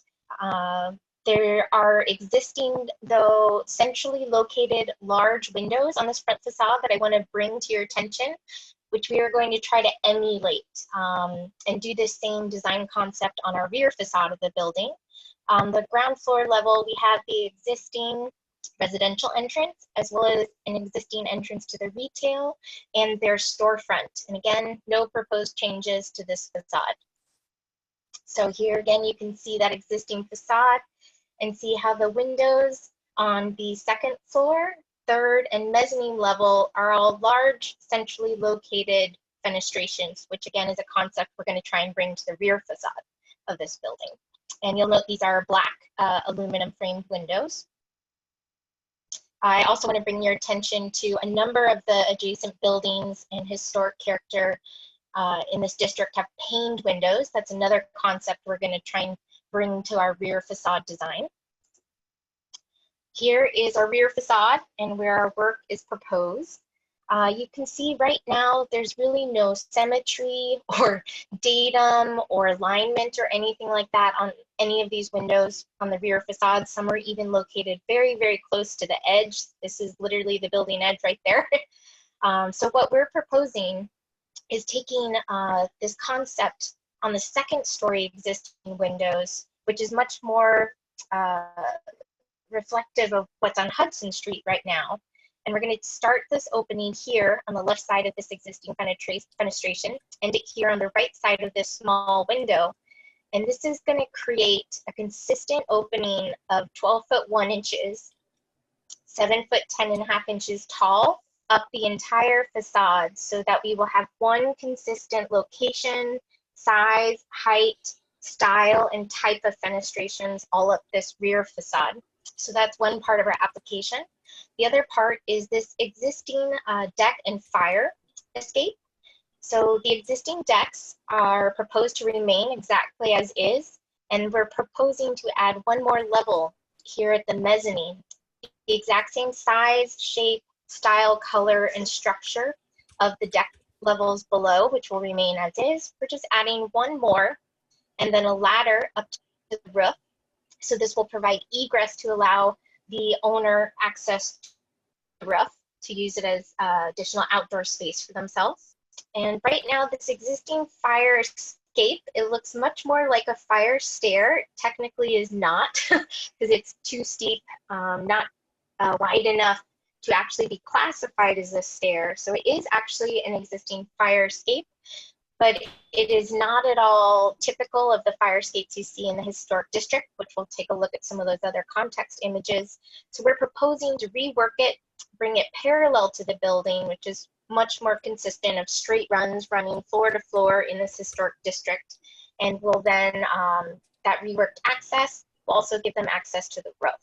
There are existing, though, centrally located large windows on this front facade that I want to bring to your attention, which we are going to try to emulate and do the same design concept on our rear facade of the building. On the ground floor level, we have the existing residential entrance, as well as an existing entrance to the retail and their storefront. And again, no proposed changes to this facade. So here again, you can see that existing facade and see how the windows on the second floor, third, and mezzanine level are all large, centrally located fenestrations, which again is a concept we're going to try and bring to the rear facade. of this building. And you'll note these are black aluminum framed windows. I also want to bring your attention to a number of the adjacent buildings and historic character in this district have paned windows. That's another concept we're going to try and bring to our rear facade design. Here is our rear facade and where our work is proposed. You can see right now there's really no symmetry or datum or alignment or anything like that on any of these windows on the rear facade. Some are even located very, very close to the edge. This is literally the building edge right there. So what we're proposing is taking this concept on the second story existing windows, which is much more reflective of what's on Hudson Street right now. And we're going to start this opening here on the left side of this existing fenestration, end it here on the right side of this small window. And this is going to create a consistent opening of 12 foot 1 inches, 7 foot 10.5 inches tall up the entire facade, so that we will have one consistent location, size, height, style, and type of fenestrations all up this rear facade. So that's one part of our application. The other part is this existing deck and fire escape. So the existing decks are proposed to remain exactly as is, and we're proposing to add one more level here at the mezzanine. The exact same size, shape, style, color, and structure of the deck levels below, which will remain as is. We're just adding one more, and then a ladder up to the roof. So this will provide egress to allow the owner access to the roof to use it as additional outdoor space for themselves. And right now, this existing fire escape, it looks much more like a fire stair. It technically is not, because it's too steep, not wide enough to actually be classified as a stair. So it is actually an existing fire escape, but it is not at all typical of the fire escapes you see in the historic district, which we'll take a look at some of those other context images. So we're proposing to rework it, bring it parallel to the building, which is much more consistent of straight runs running floor to floor in this historic district. And will then, that reworked access will also give them access to the roof.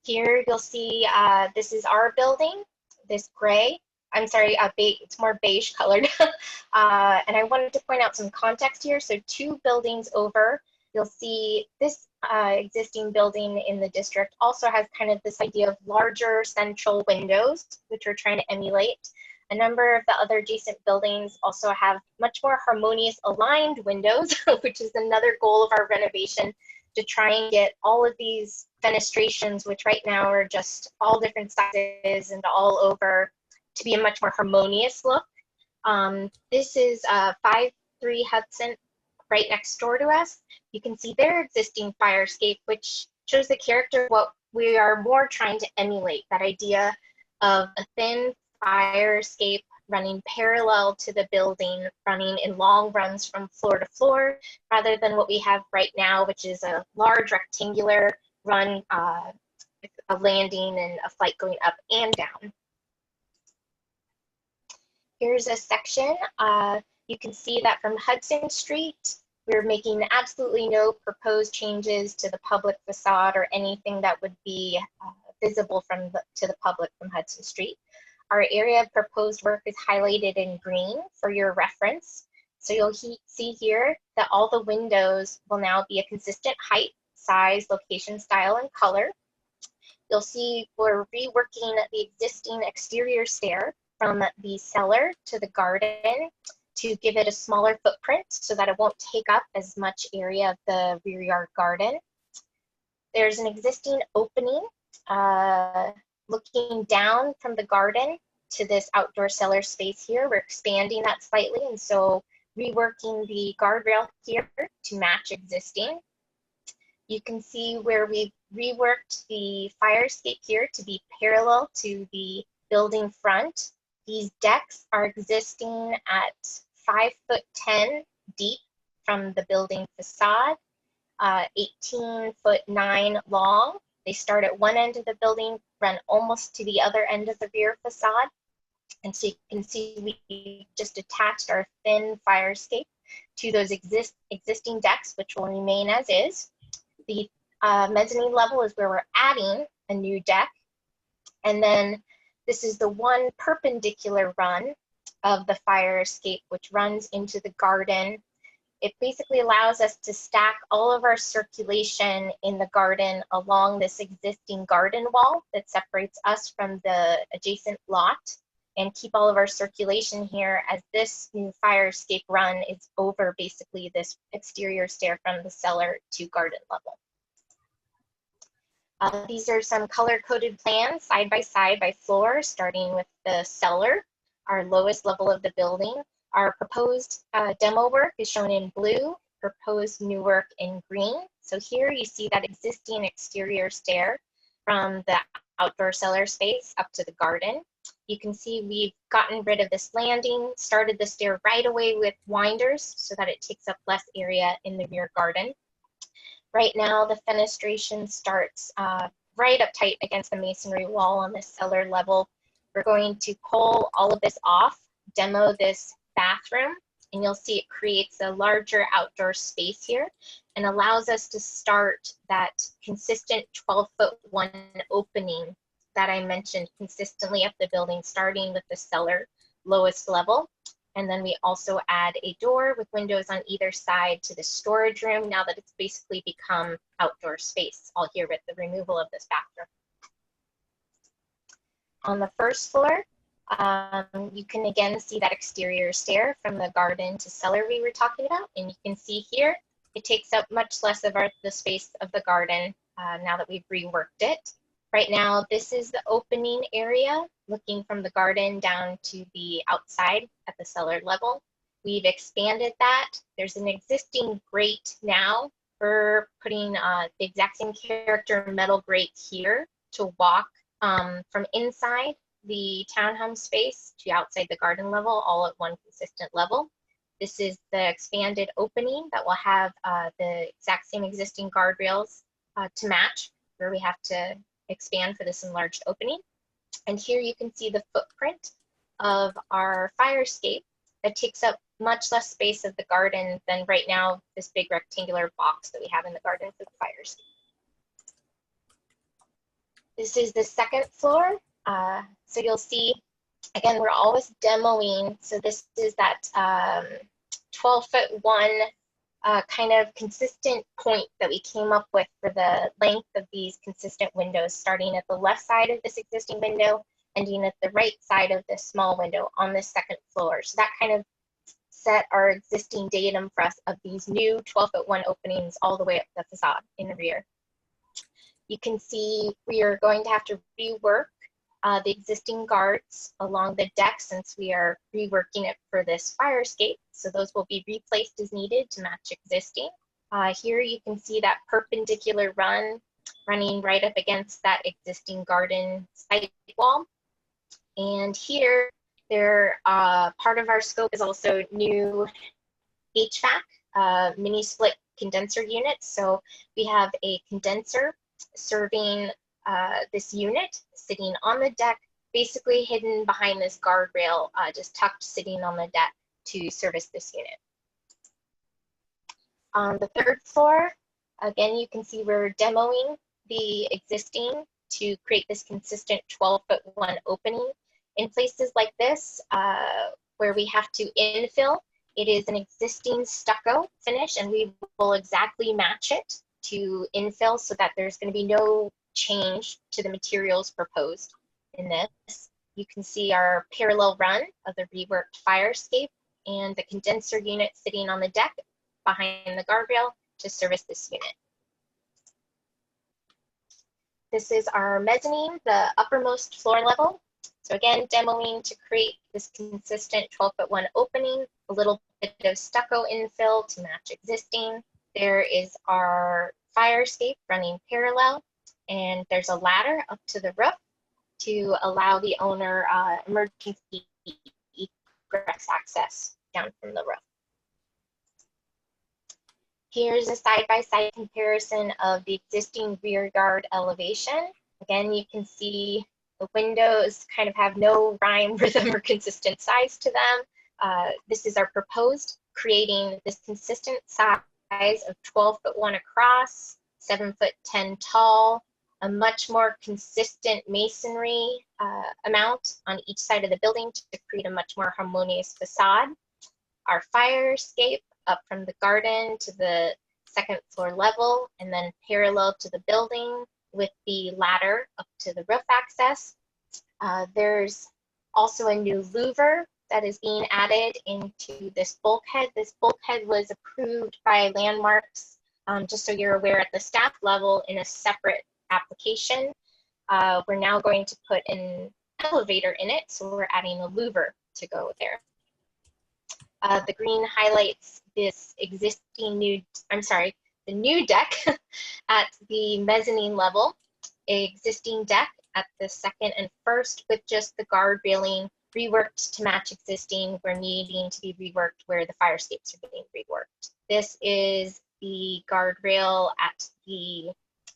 Here you'll see this is our building, this gray. I'm sorry, it's more beige colored. And I wanted to point out some context here. So 2 buildings over, you'll see this existing building in the district also has kind of this idea of larger central windows, which we're trying to emulate. A number of the other adjacent buildings also have much more harmonious aligned windows, which is another goal of our renovation, to try and get all of these fenestrations, which right now are just all different sizes and all over, to be a much more harmonious look. This is 5-3 Hudson right next door to us. You can see their existing fire escape, which shows the character of what we are more trying to emulate, that idea of a thin fire escape running parallel to the building, running in long runs from floor to floor, rather than what we have right now, which is a large rectangular run, a landing and a flight going up and down. Here's a section. You can see that from Hudson Street, we're making absolutely no proposed changes to the public facade or anything that would be visible to the public from Hudson Street. Our area of proposed work is highlighted in green for your reference. So you'll see here that all the windows will now be a consistent height, size, location, style, and color. You'll see we're reworking the existing exterior stair from the cellar to the garden to give it a smaller footprint so that it won't take up as much area of the rear yard garden. There's an existing opening looking down from the garden to this outdoor cellar space here. We're expanding that slightly, and so reworking the guardrail here to match existing. You can see where we've reworked the fire escape here to be parallel to the building front. These decks are existing at 5'10" deep from the building facade, 18'9" long. They start at one end of the building, run almost to the other end of the rear facade. And so you can see we just attached our thin fire escape to those existing decks, which will remain as is. The mezzanine level is where we're adding a new deck. And then this is the one perpendicular run of the fire escape, which runs into the garden. It basically allows us to stack all of our circulation in the garden along this existing garden wall that separates us from the adjacent lot, and keep all of our circulation here as this new fire escape run is over basically this exterior stair from the cellar to garden level. These are some color-coded plans side by floor, starting with the cellar, our lowest level of the building. Our proposed demo work is shown in blue, proposed new work in green. So here you see that existing exterior stair from the outdoor cellar space up to the garden. You can see we've gotten rid of this landing, started the stair right away with winders so that it takes up less area in the rear garden. Right now, the fenestration starts right up tight against the masonry wall on the cellar level. We're going to pull all of this off, demo this bathroom, and you'll see it creates a larger outdoor space here and allows us to start that consistent 12'1" opening that I mentioned consistently up the building, starting with the cellar lowest level. And then we also add a door with windows on either side to the storage room, now that it's basically become outdoor space, all here with the removal of this bathroom. On the first floor, you can again see that exterior stair from the garden to cellar we were talking about. And you can see here, it takes up much less of the space of the garden now that we've reworked it. Right now, this is the opening area, looking from the garden down to the outside at the cellar level. We've expanded that. There's an existing grate now. We're putting the exact same character metal grate here to walk from inside the townhome space to outside the garden level, all at one consistent level. This is the expanded opening that will have the exact same existing guardrails to match, where we have to expand for this enlarged opening. And here you can see the footprint of our fire escape that takes up much less space of the garden than right now this big rectangular box that we have in the garden for the fire escape. This is the second floor. So you'll see, again, we're always demoing. So this is that 12'1" kind of consistent point that we came up with for the length of these consistent windows, starting at the left side of this existing window, ending at the right side of this small window on this second floor. So that kind of set our existing datum for us of these new 12'1" openings all the way up the facade in the rear. You can see we are going to have to rework the existing guards along the deck since we are reworking it for this fire escape. So those will be replaced as needed to match existing. Here you can see that perpendicular run running right up against that existing garden site wall. And here, part of our scope is also new HVAC, mini split condenser units. So we have a condenser serving this unit sitting on the deck, basically hidden behind this guardrail, just tucked sitting on the deck to service this unit. On the third floor, again, you can see we're demoing the existing to create this consistent 12'1" opening. In places like this, where we have to infill, it is an existing stucco finish, and we will exactly match it to infill so that there's going to be no change to the materials proposed in this. You can see our parallel run of the reworked fire escape and the condenser unit sitting on the deck behind the guardrail to service this unit. This is our mezzanine, the uppermost floor level. So again, demoing to create this consistent 12'1" opening, a little bit of stucco infill to match existing. There is our fire escape running parallel, and there's a ladder up to the roof to allow the owner emergency egress access down from the roof. Here's a side-by-side comparison of the existing rear yard elevation. Again, you can see the windows kind of have no rhyme, rhythm, or consistent size to them. This is our proposed creating this consistent size of 12'1" across, 7'10" tall, a much more consistent masonry amount on each side of the building to create a much more harmonious facade. Our fire escape up from the garden to the second floor level, and then parallel to the building with the ladder up to the roof access. There's also a new louver that is being added into this bulkhead. This bulkhead was approved by Landmarks, just so you're aware, at the staff level in a separate application. We're now going to put an elevator in it, so we're adding a louver to go there. The green highlights this existing new, the new deck at the mezzanine level, existing deck at the second and first with just the guard railing reworked to match existing where needing to be reworked where the fire escapes are being reworked. This is the guardrail at the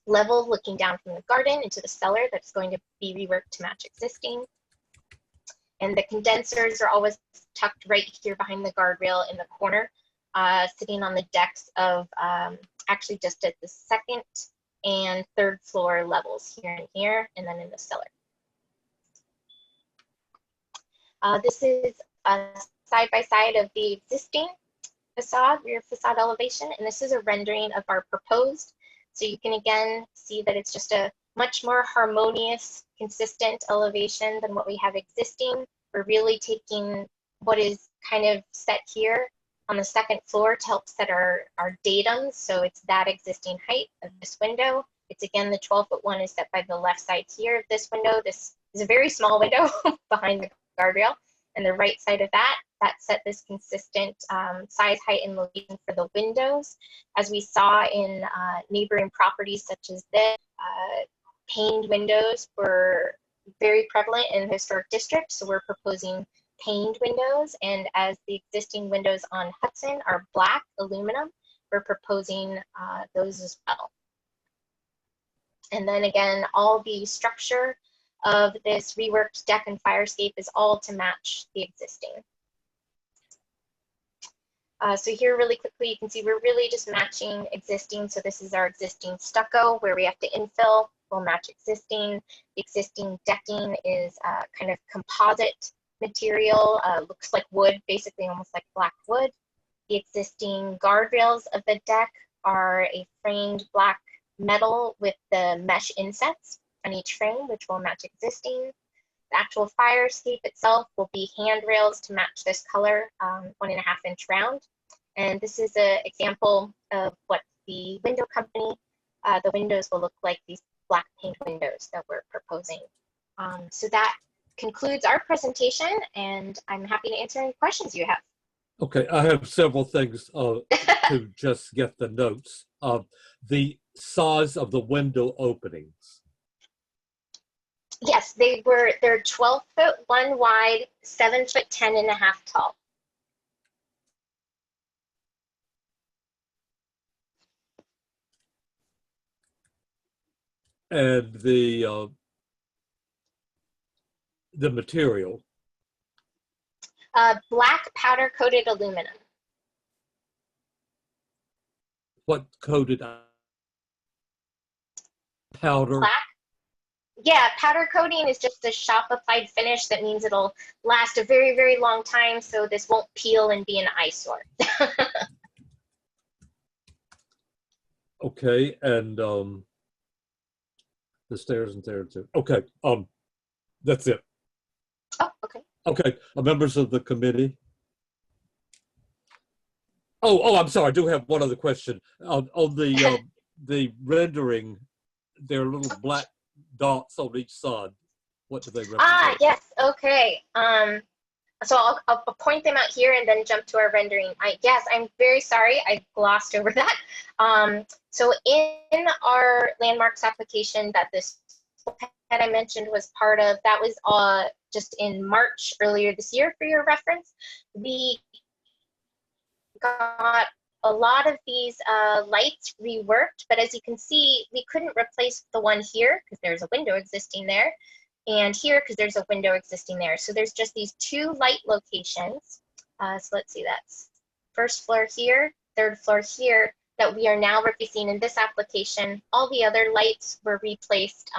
level looking down from the garden into the cellar that's going to be reworked to match existing. And the condensers are always tucked right here behind the guardrail in the corner, sitting on the decks of actually just at the second and third floor levels here and here, and then in the cellar. This is a side-by-side of the existing facade, rear facade elevation, and this is a rendering of our proposed. So you can again see that it's just a much more harmonious, consistent elevation than what we have existing. We're really taking what is kind of set here on the second floor to help set our datums. So it's that existing height of this window. It's again, the 12'1" is set by the left side here of this window. This is a very small window behind the guardrail. And the right side of that set this consistent size, height, and location for the windows. As we saw in neighboring properties such as this, paned windows were very prevalent in the historic district. So we're proposing paned windows. And as the existing windows on Hudson are black aluminum, we're proposing those as well. And then again, all the structure of this reworked deck and fire escape is all to match the existing. So here really quickly, you can see we're really just matching existing. So this is our existing stucco where we have to infill, we'll match existing. The existing decking is kind of composite material, looks like wood, basically almost like black wood. The existing guardrails of the deck are a framed black metal with the mesh insets on each frame, which will match existing. The actual fire escape itself will be handrails to match this color, 1.5-inch round. And this is an example of what the window company, the windows will look like, these black paint windows that we're proposing. So that concludes our presentation, and I'm happy to answer any questions you have. Okay, I have several things to just get the notes. The size of the window openings. Yes, they're 12'1" wide, 7'10.5" tall. And the material. Black powder coated aluminum. What coated? Powder. Black. Yeah, powder coating is just a shop applied finish. That means it'll last a very, very long time, so this won't peel and be an eyesore. Okay, and the stairs and stairs too. Okay, that's it. Oh, okay. Okay, members of the committee. Oh, I'm sorry. I do have one other question. On the rendering, there are little black dots on each side. What do they represent? Ah, yes. Okay. So I'll point them out here and then jump to our rendering. Yes, I'm very sorry. I glossed over that. So in our landmarks application that this that I mentioned was part of, that was just in March earlier this year for your reference. We got a lot of these lights reworked, but as you can see, we couldn't replace the one here because there's a window existing there, and here because there's a window existing there. So there's just these two light locations. So let's see, that's first floor here, third floor here, that we are now replacing in this application. All the other lights were replaced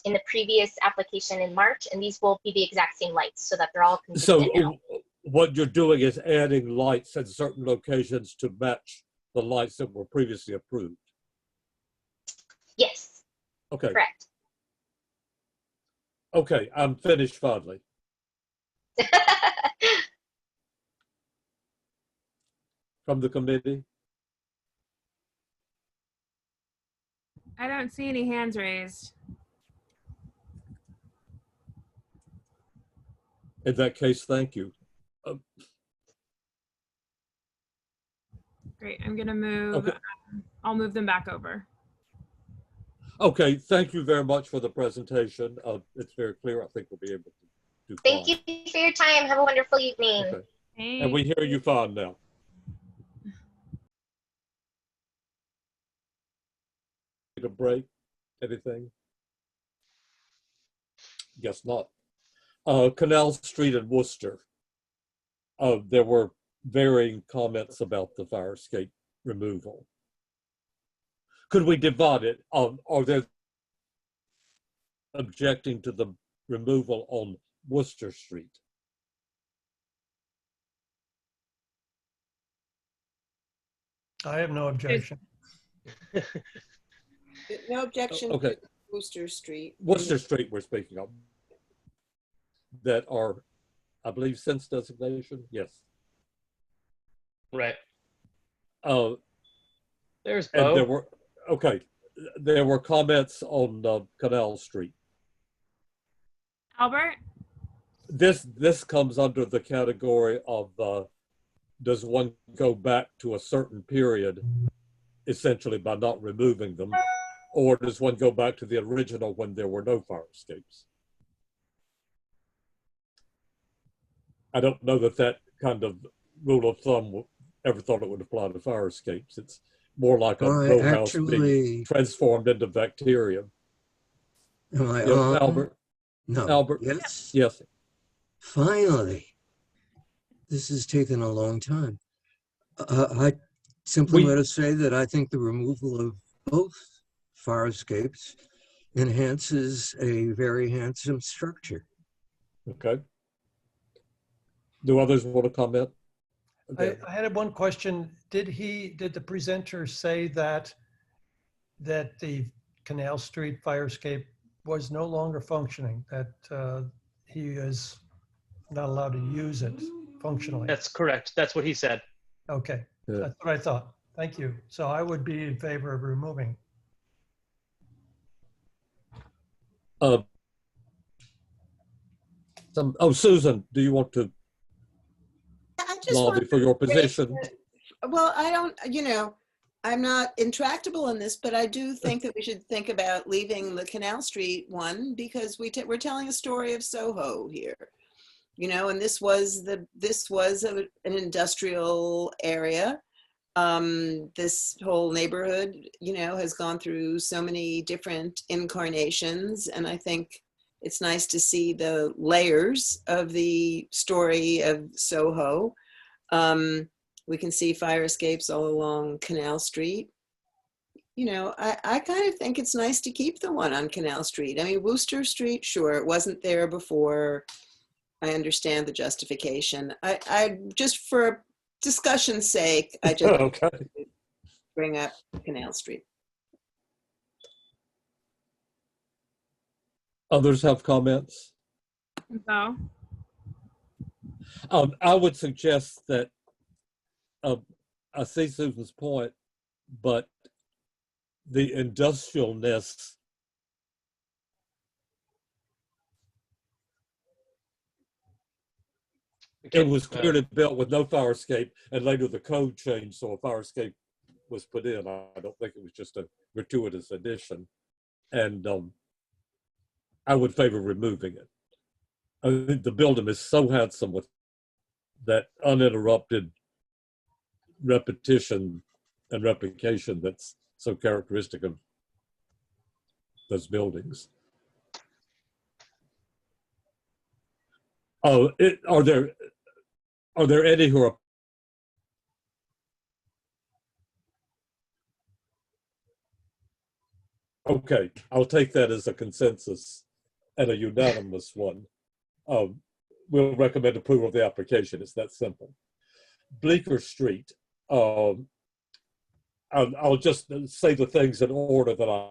in the previous application in March, and these will be the exact same lights so that they're all consistent now. What you're doing is adding lights at certain locations to match the lights that were previously approved. Yes. Okay. Correct. Okay, I'm finished finally. From the committee? I don't see any hands raised. In that case, thank you. Great, I'm gonna move, Okay. I'll move them back over. Okay, thank you very much for the presentation. It's very clear. I think we'll be able to do fine. Thank you for your time. Have a wonderful evening. Okay. And we hear you fine now. Need a break? Anything? Guess not. Canal Street in Worcester. There were varying comments about the fire escape removal. Could we divide it? Are there objecting to the removal on Worcester Street? I have no objection. No objection Okay. to Worcester Street. Worcester Street we're speaking of. That are, I believe, since designation, yes. Right. There's Bo. And there were, okay, there were comments on Canal Street. Albert? This comes under the category of does one go back to a certain period, essentially by not removing them, or does one go back to the original when there were no fire escapes? I don't know that kind of rule of thumb ever thought it would apply to fire escapes. It's more like a row house being transformed into bacterium. Am I Yes, on? Albert? No. Albert? Yes? Yes. Finally. This has taken a long time. I simply want to say that I think the removal of both fire escapes enhances a very handsome structure. Okay. Do others want to comment? I had one question. Did the presenter say that the Canal Street fire escape was no longer functioning, that he is not allowed to use it functionally? That's correct. That's what he said. Okay, Yeah. That's what I thought. Thank you. So I would be in favor of removing. Susan, do you want to lobby for your position? Well, I don't, I'm not intractable in this, but I do think that we should think about leaving the Canal Street one because we're telling a story of Soho here, and this was an industrial area. This whole neighborhood, has gone through so many different incarnations, and I think it's nice to see the layers of the story of Soho. We can see fire escapes all along Canal Street. I kind of think it's nice to keep the one on Canal Street. I mean, Worcester Street, sure, it wasn't there before. I understand the justification. I just for discussion's sake, I just okay. bring up Canal Street. Others have comments? No. I would suggest that I see Susan's point, but the industrialness it was clearly built with no fire escape, and later the code changed, so a fire escape was put in. I don't think it was just a gratuitous addition, and I would favor removing it. I think the building is so handsome with that uninterrupted repetition and replication that's so characteristic of those buildings. Oh, are there any who are Okay, I'll take that as a consensus and a unanimous one. We'll recommend approval of the application. It's that simple. Bleecker Street. I'll just say the things in order that I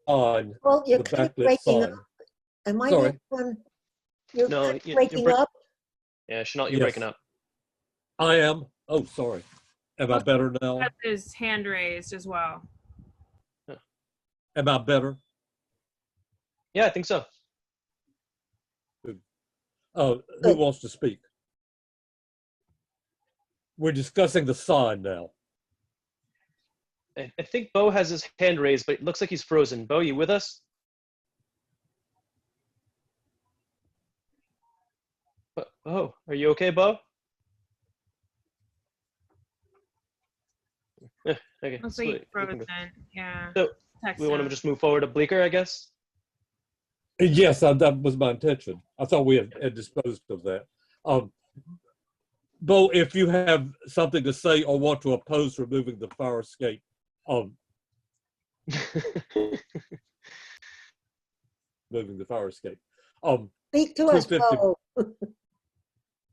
on Well, you're the kind of backlit breaking sign. up. Am I Sorry. the one? You're No, kind of you're breaking break- up. Yeah, Chenault, you're Yes. breaking up. I am. Oh, sorry. Am I better now? Has his hand raised as well. Am I better? Yeah, I think so. Who wants to speak? We're discussing the sign now. I think Bo has his hand raised, but it looks like he's frozen. Bo, you with us? Oh, are you okay, Bo? Okay. Looks so like we frozen. can- Yeah. So Text we want to him. just move forward to Bleecker, I guess? Yes, that was my intention. I thought we had disposed of that. Bo, if you have something to say or want to oppose removing the fire escape, moving the fire escape. Speak to us, 250 Bo.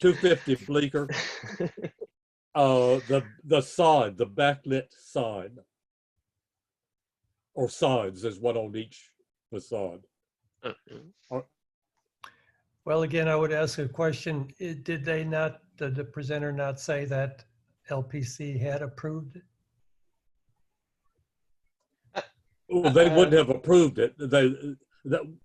250 Bleecker. The sign, the backlit sign, or signs, there's one on each facade. Well, again, I would ask a question. Did they not, the presenter not say that LPC had approved it? Well, they wouldn't have approved it.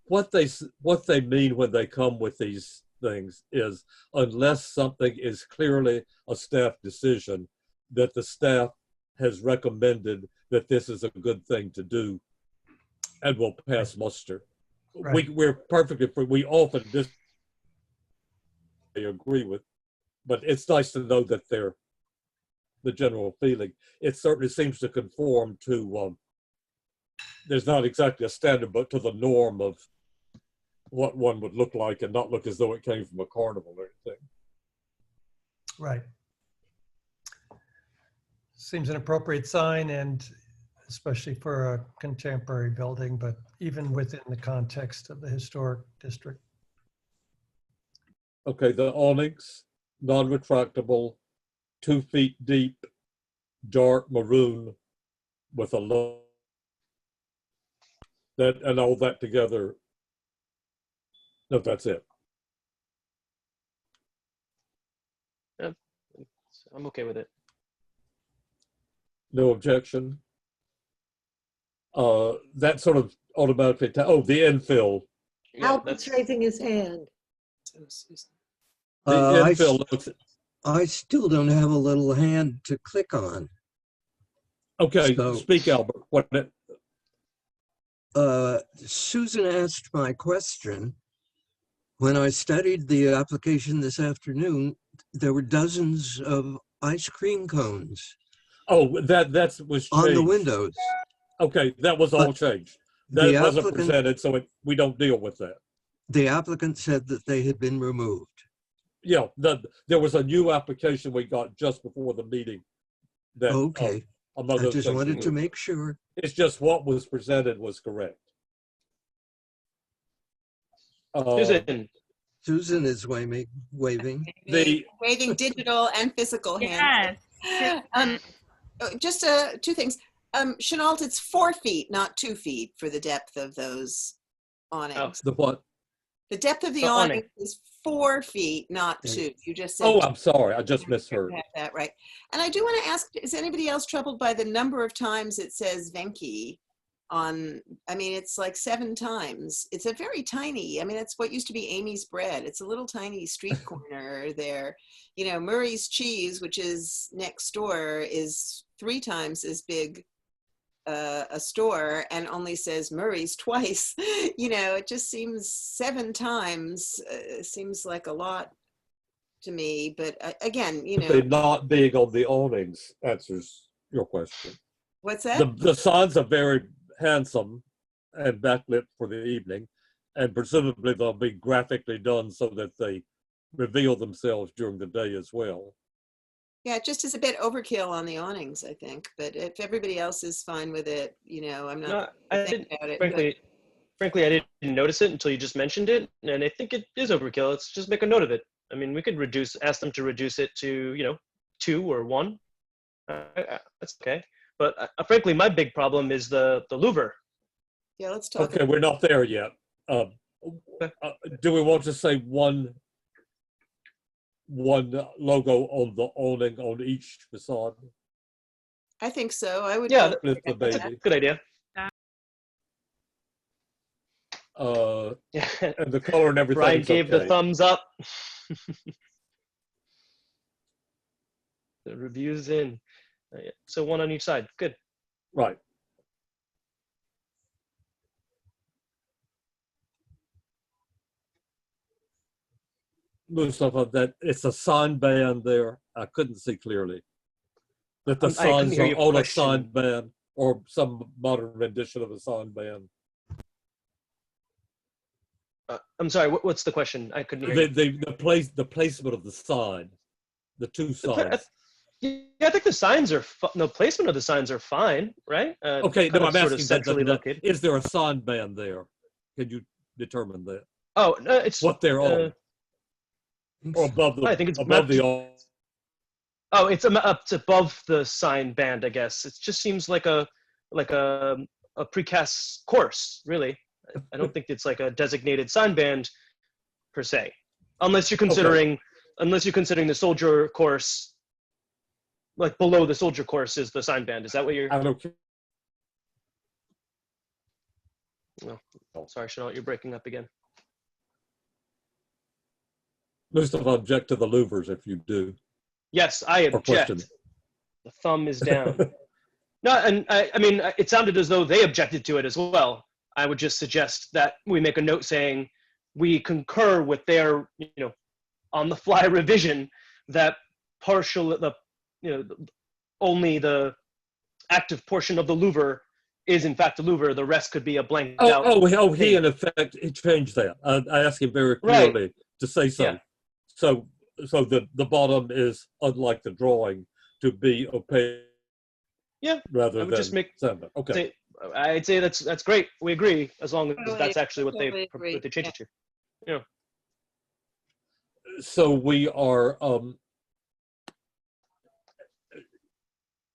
What they mean when they come with these things is, unless something is clearly a staff decision that the staff has recommended that this is a good thing to do and will pass muster. Right. We're perfectly free. We often agree with, but it's nice to know that they're the general feeling. It certainly seems to conform to there's not exactly a standard, but to the norm of what one would look like and not look as though it came from a carnival or anything. Right. Seems an appropriate sign, and especially for a contemporary building, but even within the context of the historic district. Okay, the awnings, non-retractable, 2 feet deep, dark maroon with a low, that and all that together. No, that's it. Yeah, I'm okay with it. No objection. That sort of automatically, the infill. Yeah, Albert's raising his hand. The infill looks. I still don't have a little hand to click on. Okay, So, speak, Albert. Susan asked my question. When I studied the application this afternoon, there were dozens of ice cream cones. Oh, that was changed. On the windows. Okay, that was all changed. That wasn't presented, so we don't deal with that. The applicant said that they had been removed. Yeah, there was a new application we got just before the meeting. That, okay. I just wanted to make sure. It's just what was presented was correct. Susan is waving. Waving digital and physical hands. Just two things. Chenault, it's 4 feet, not 2 feet for the depth of those awnings. Oh, the what? The depth of the awning is 4 feet, not 2. You just said. Oh, I'm sorry. I just misheard. Have that right. And I do want to ask, is anybody else troubled by the number of times it says Venki on, I mean, it's like 7 times. It's a very tiny, I mean, it's what used to be Amy's Bread. It's a little tiny street corner there. You know, Murray's Cheese, which is next door, is 3 times as big a store and only says Murray's twice. You know, it just seems 7 times seems like a lot to me. But again, you know, They not being on the awnings answers your question. What's that? The signs are very handsome and backlit for the evening, and presumably they'll be graphically done so that they reveal themselves during the day as well. Yeah, it just is a bit overkill on the awnings, I think. But if everybody else is fine with it, you know, I'm No, not I thinking didn't, about it. frankly, I didn't notice it until you just mentioned it, and I think it is overkill. Let's just make a note of it. I mean, we could ask them to reduce it to, 2 or 1. That's okay. But frankly, my big problem is the louver. Yeah, let's talk. Okay, we're not there yet. Do we want to say one logo on the awning on each facade? I think so. I would. Yeah, Split the that's a baby. good idea. And the color and everything. Brian is gave okay. the thumbs up. The review's in. So 1 on each side. Good. Right. Mustafa, that it's a sign band there. I couldn't see clearly. That the I couldn't signs hear are your on a question. sign band or some modern rendition of a sign band. I'm sorry. What's the question? I couldn't hear you. The placement of the sign, the 2 signs. Yeah, I think the signs are the placement of the signs are fine, right? Okay, kind no, of I'm sort of asking centrally that, located. is there a sign band there? Can you determine that? Oh, no, it's What they're on? Or above the I think it's above the Oh, it's above the sign band, I guess. It just seems like a precast course, really. I don't think it's like a designated sign band per se, unless you're considering the soldier course, like below the soldier course is the sign band. Is that what you're? I don't care. No, sorry, Chanel, you're breaking up again. Most of object to the louvers if you do. Yes, I Or question. object. The thumb is down. No, and I mean, it sounded as though they objected to it as well. I would just suggest that we make a note saying we concur with their, on-the-fly revision that only the active portion of the louver is in fact the louver. The rest could be a blanked out. He in effect he changed that. I asked him very clearly to say so. Yeah. So the bottom is, unlike the drawing, to be opaque. Yeah. Rather I would than just make. Okay. I'd say that's great. We agree, as long as that's actually what they change it to. Yeah. So we are.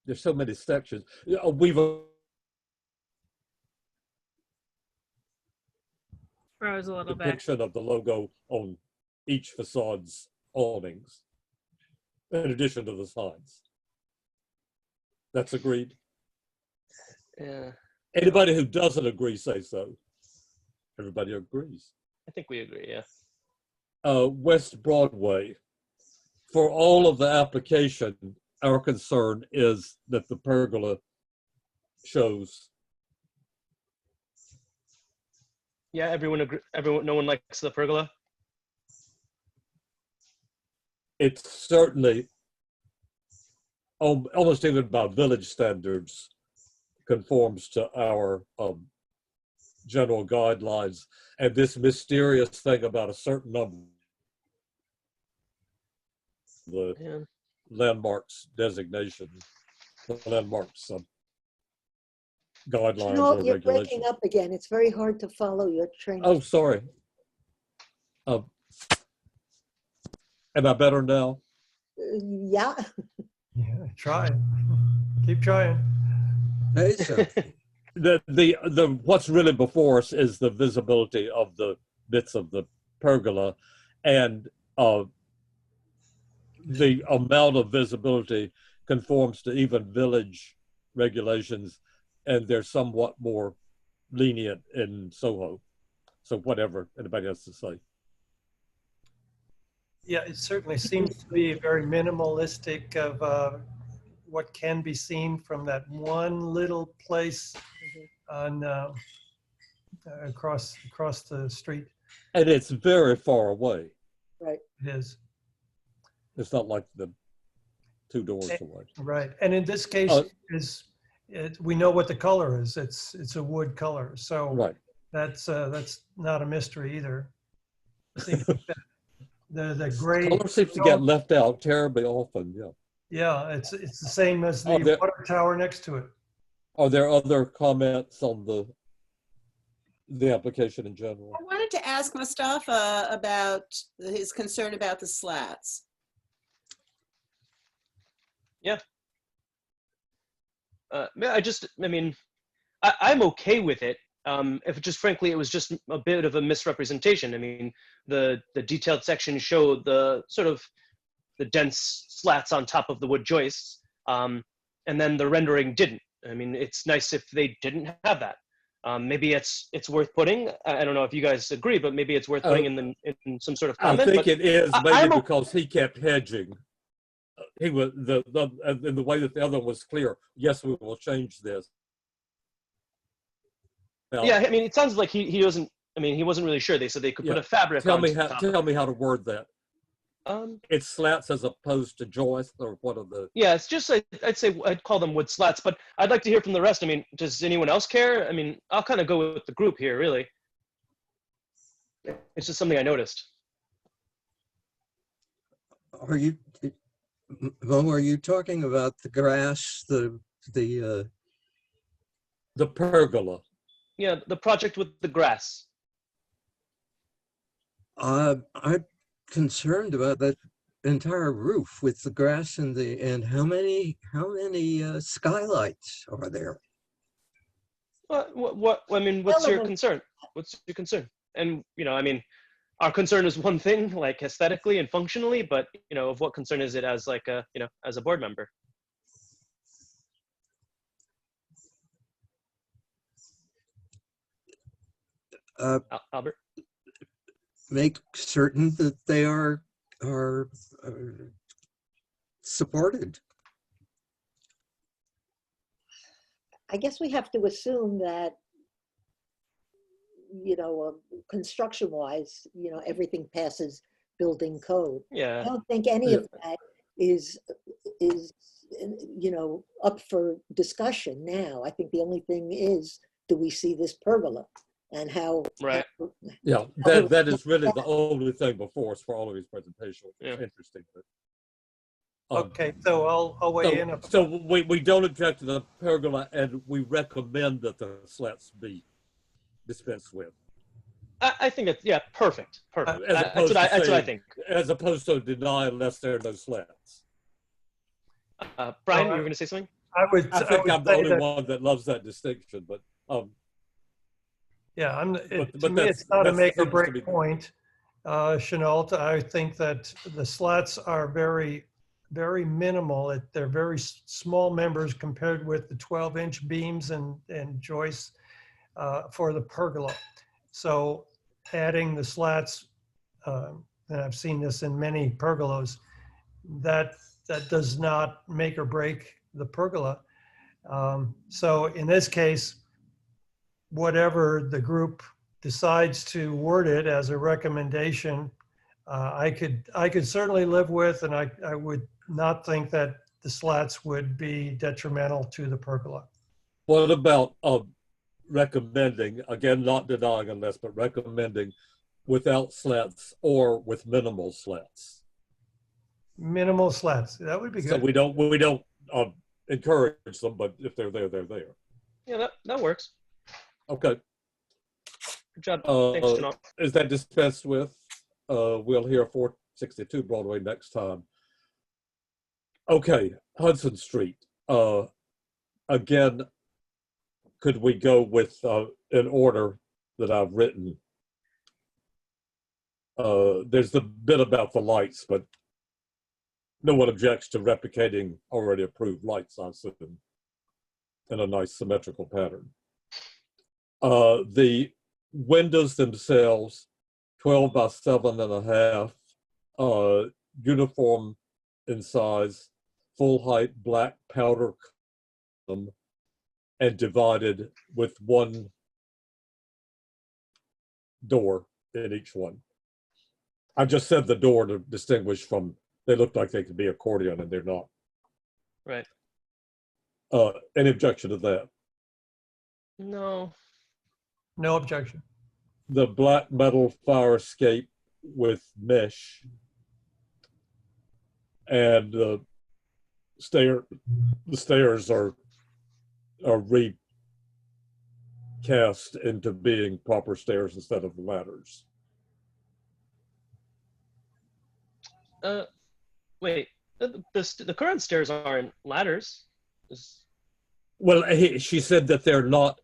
There's so many sections. We've. Froze a little bit. Depiction of the logo on each facade's awnings, in addition to the signs. That's agreed? Yeah. Anybody who doesn't agree, say so. Everybody agrees. I think we agree, yeah. West Broadway. For all of the application, our concern is that the pergola shows. Yeah, everyone, no one likes the pergola? It's certainly, almost even by village standards, conforms to our general guidelines. And this mysterious thing about a certain number, the landmarks designation, the landmarks guidelines No, or you're regulations. breaking up again. It's very hard to follow your train. Oh, sorry. Am I better now? Yeah. Yeah, try. Keep trying. The what's really before us is the visibility of the bits of the pergola, and the amount of visibility conforms to even village regulations, and they're somewhat more lenient in Soho. So whatever anybody has to say. Yeah, it certainly seems to be very minimalistic of what can be seen from that one little place on across the street. And it's very far away. Right. It is. It's not like the two doors away. Right. And in this case, we know what the color is. It's a wood color. So right. That's not a mystery either. The gray color seems to get left out terribly often. Yeah. Yeah, it's the same as the there- water tower next to it. Are there other comments on the application in general? I wanted to ask Mustafa about his concern about the slats. Yeah. I mean, I'm okay with it. If just frankly, it was just a bit of a misrepresentation. I mean, the detailed section showed the sort of the dense slats on top of the wood joists, and then the rendering didn't. I mean, it's nice if they didn't have that. Maybe it's worth putting. I don't know if you guys agree, but maybe it's worth putting in some sort of comment. I think it is maybe I'm because he kept hedging. He was in the way that the other was clear. Yes, we will change this. Now, yeah, I mean, it sounds like he doesn't. I mean, he wasn't really sure. They said they could put a fabric. Tell on me top how to word that. It's slats as opposed to joists, or what are the? Yeah, it's just I'd say I'd call them wood slats, but I'd like to hear from the rest. I mean, does anyone else care? I mean, I'll kind of go with the group here, really. It's just something I noticed. Are you, Mo, are you talking about the grass, the pergola? Yeah, the project with the grass. I'm concerned about that entire roof with the grass and how many skylights are there? What I mean, what's your concern? What's your concern? And I mean, our concern is one thing, like aesthetically and functionally, but of what concern is it as like a as a board member? Albert, make certain that they are supported. I guess we have to assume that, construction-wise, everything passes building code. Yeah. I don't think any of that is up for discussion now. I think the only thing is, do we see this pergola and how? Right. Yeah, that is really the only thing before us for all of these presentations. Yeah. It's interesting. But, Okay, so I'll weigh in. So we don't object to the pergola, and we recommend that the slats be dispensed with. I think it's perfect. That's what I think. As opposed to deny unless there are no slats. Brian, you were going to say something? I think I'm the only one that loves that distinction, but yeah, but to me, it's not a make or break point, Chenault. I think that the slats are very, very minimal. They're very small members compared with the 12-inch beams and joists for the pergola. So adding the slats, and I've seen this in many pergolas, that does not make or break the pergola. So in this case, whatever the group decides to word it as a recommendation, I could certainly live with, and I would not think that the slats would be detrimental to the pergola. what about recommending, again, not denying unless, but recommending without slats or with minimal slats? Minimal slats, that would be good. So we don't encourage them, but if they're there, they're there. Yeah, that works. Okay. Good job. Thanks, Chenault. Is that dispensed with? We'll hear 462 Broadway next time. Okay, Hudson Street. Again, could we go with an order that I've written? There's the bit about the lights, but no one objects to replicating already approved lights, I assume, in a nice symmetrical pattern. The windows themselves, 12 by 7.5, uniform in size, full height black powder column, and divided with one door in each one. I just said the door to distinguish from, they look like they could be accordion and they're not. Right. Any objection to that? No. No objection. The black metal fire escape with mesh and the stairs are recast into being proper stairs instead of ladders. Wait, the current stairs aren't ladders. Well, she said that they're not.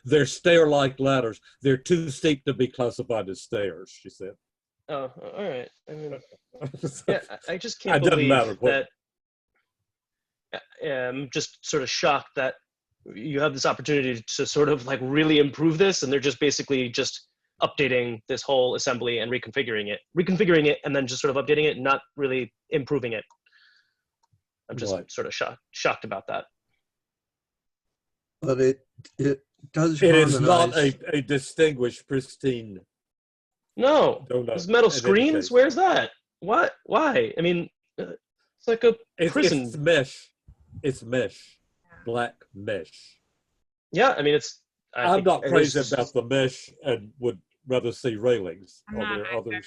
They're stair-like ladders. They're too steep to be classified as stairs, she said. Oh, all right. I mean, yeah, I just can't It doesn't believe matter that. I'm just sort of shocked that you have this opportunity to sort of like really improve this, and they're just basically just updating this whole assembly and reconfiguring it, and then just sort of updating it, and not really improving it. I'm just sort of shocked about that. But it does. It is not a distinguished, pristine. No, donut there's metal in any screens. case. Where's that? What? Why? I mean, it's like a prison. It's mesh. It's mesh. Black mesh. Yeah, I mean, I'm not crazy about the mesh and would rather see railings. Are there others?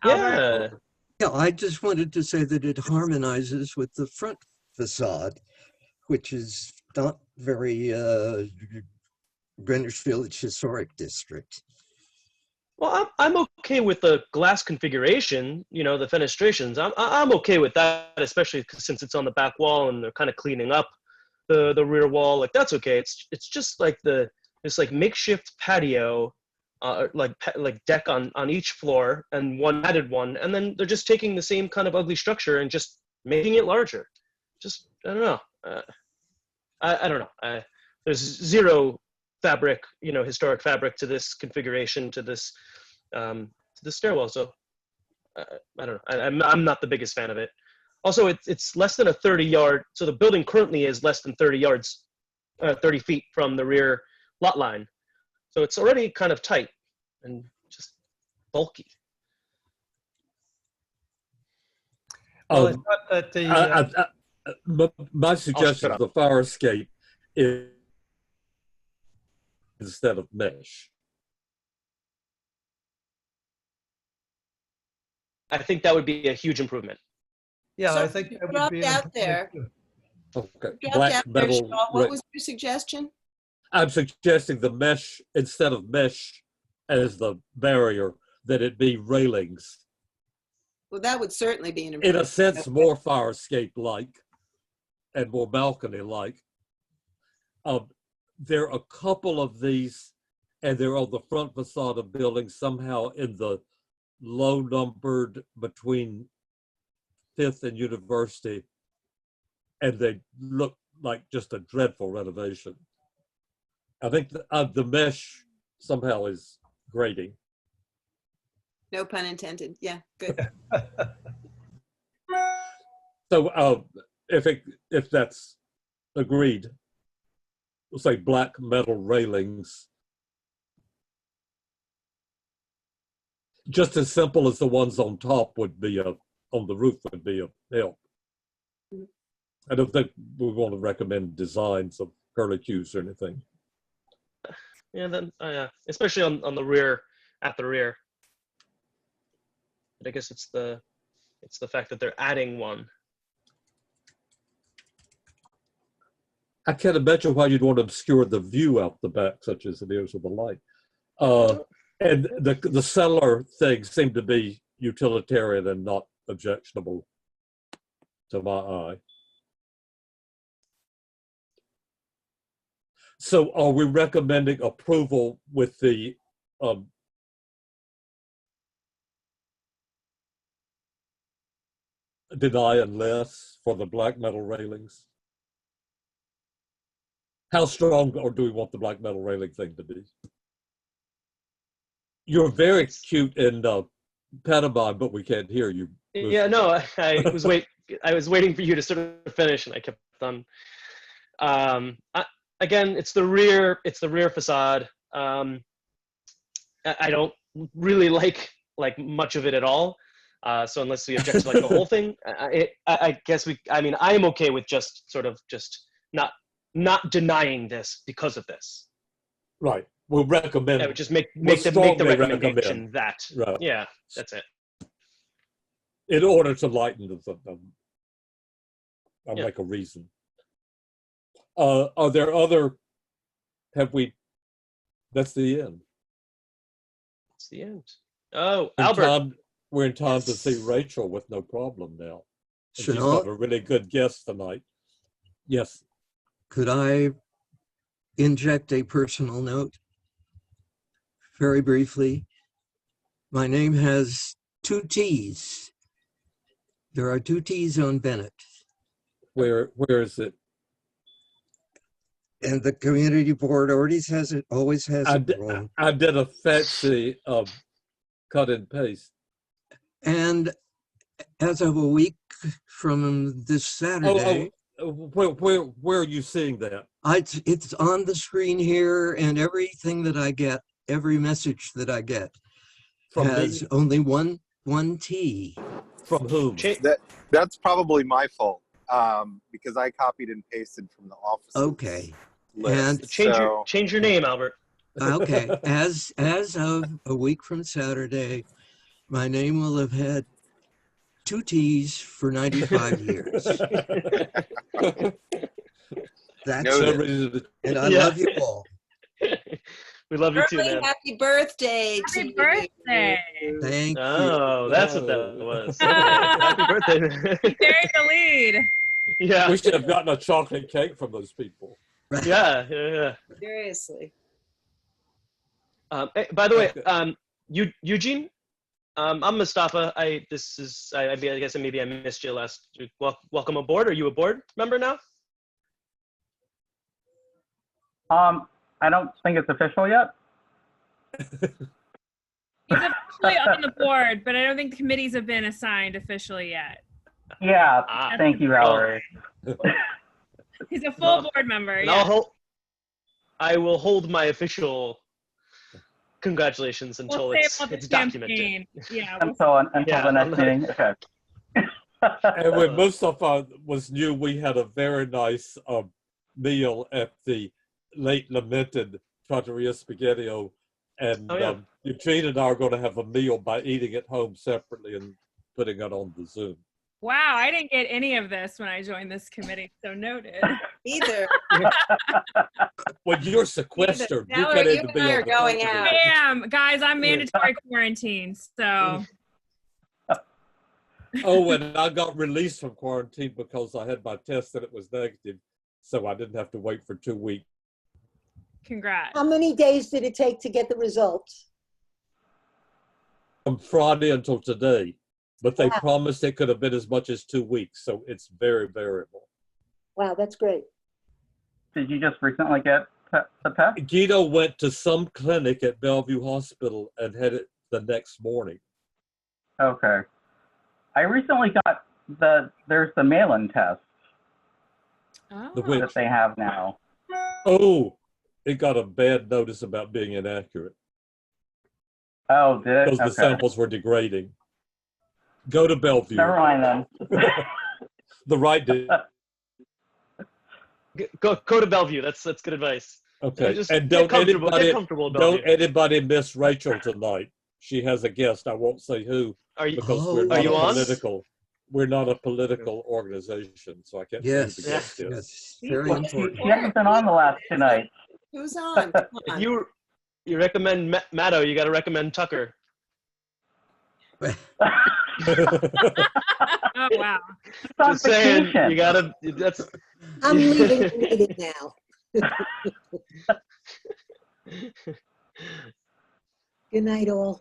Yeah. Yeah, I just wanted to say that it harmonizes with the front facade, which is not very Greenwich Village Historic District. Well, I'm okay with the glass configuration, you know, the fenestrations. I'm okay with that, especially since it's on the back wall and they're kind of cleaning up the rear wall. Like, that's okay. It's just like this like makeshift patio, like deck on each floor, and one added one, and then they're just taking the same kind of ugly structure and just making it larger. Just, I don't know. I don't know. There's zero fabric, you know, historic fabric to this configuration, to this stairwell. So I don't know. I'm not the biggest fan of it. Also, it's less than a 30-yard. So the building currently is less than 30 yards, 30 feet from the rear lot line. So it's already kind of tight and just bulky. Well, I thought that my suggestion of the fire escape is instead of mesh. I think that would be a huge improvement. Yeah, So I think you that would dropped be out there. Okay. Dropped Black out there, metal. Shaw. What was your suggestion? I'm suggesting the mesh instead of mesh as the barrier, that it be railings. Well, that would certainly be an In improvement. a sense, more fire escape-like and more balcony-like. There are a couple of these, and they're on the front facade of buildings, somehow in the low-numbered between 5th and University, and they look like just a dreadful renovation. I think the mesh somehow is grating. No pun intended. Yeah, good. So if that's agreed, we'll say black metal railings. Just as simple as the ones on top would be on the roof would be a help. I don't think we want to recommend designs of curlicues or anything. Yeah, then especially on the rear, at the rear. But I guess it's the fact that they're adding one. I can't imagine why you'd want to obscure the view out the back, such as it is with the light. And the cellar things seem to be utilitarian and not objectionable to my eye. So are we recommending approval with the deny unless for the black metal railings? How strong or do we want the black metal railing thing to be? You're very cute in pantomime, but we can't hear you. Yeah, no, I was waiting for you to sort of finish, and I kept on. Again, it's the rear facade. I don't really like much of it at all. So unless we object to like the whole thing, I guess I mean, I am okay with just not denying this because of this. Right. We'll recommend. I would just make the recommendation that. Right. Yeah, that's it. In order to lighten the I'll Yeah. make a reason. Are there other, that's the end. It's the end. Oh, In Albert. time, we're in time to Yes. see Rachel with no problem now. And she's Chanel? got a really good guest tonight. Yes. Could I inject a personal note? Very briefly. My name has 2 T's. There are 2 T's on Bennett. Where is it? And the community board always has it wrong. I did a fancy cut and paste. And as of a week from this Saturday, Where are you seeing that? it's on the screen here, and everything that I get, every message that I get From has me? only one T. From whom? That's probably my fault because I copied and pasted from the office. Okay. List, And change your name, Albert. Okay. As of a week from Saturday, my name will have had 2 T's for 95 years. That's it. And I love you all. We love you too, Early man. happy birthday to Happy birthday. Thank you. Oh, that's what that was. Okay. Happy birthday. Carry the lead. Yeah. We should have gotten a chocolate cake from those people. Yeah. Seriously. By the way, Eugene, I'm Mustafa. I guess maybe I missed you last week. Welcome aboard. Are you a board member now? I don't think it's official yet. He's officially on the board, but I don't think committees have been assigned officially yet. Yeah, thank you, Valerie. He's a full board member. And Yeah. I will hold my official congratulations until We'll it's save all the documented. champagne. Yeah. Until the next meeting. Okay. And when Mustafa was new, we had a very nice meal at the late lamented Trattoria Spaghettio, and Eugene and I are going to have a meal by eating at home separately and putting it on the Zoom. Wow, I didn't get any of this when I joined this committee, so noted. Either. Well, you're sequestered. You Valerie, can't you even and be I on are the going committee. out. I am. Guys, I'm mandatory quarantine, so. Oh, and I got released from quarantine because I had my test and it was negative, so I didn't have to wait for 2 weeks. Congrats. How many days did it take to get the results? From Friday until today, but they promised it could have been as much as 2 weeks, so it's very variable. Wow, that's great. Did you just recently get the test? Guido went to some clinic at Bellevue Hospital and had it the next morning. Okay. I recently got there's the mail-in test that they have now. Oh, it got a bad notice about being inaccurate. Oh, did it? Because the samples were degrading. Go to Bellevue. Never mind then. The right did. Go to Bellevue. That's good advice. Okay, Just and get comfortable at Bellevue. don't anybody miss Rachel tonight. She has a guest. I won't say who because we're not political. We're not a political organization, so I can't say who the guest is. Yes, very important. She hasn't been on the last 2 nights. Who's on? If you recommend Matto, you got to recommend Tucker. Oh wow! Just saying, you gotta. That's. I'm leaving the meeting now. Good night, all.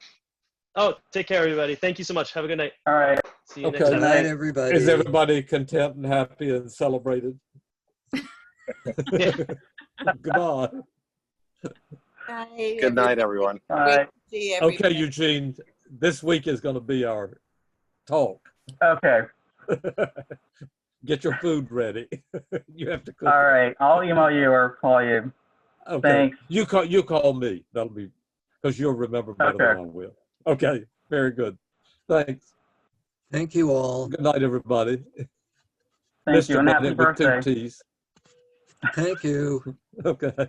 Oh, take care, everybody. Thank you so much. Have a good night. All right. See you Okay. next time. Good night, everybody. Is everybody content and happy and celebrated? Goodbye. Bye, Good night, everyone. Great to see everybody. Okay, Eugene. This week is going to be our talk. Okay. Get your food ready. You have to cook. All right. I'll email you or call you. Okay. Thanks. You call me. That'll be because you'll remember better than I will. Okay. Very good. Thanks. Thank you all. Good night, everybody. Thank you, and happy Bennett with 2 birthday. T's. Thank you. Okay.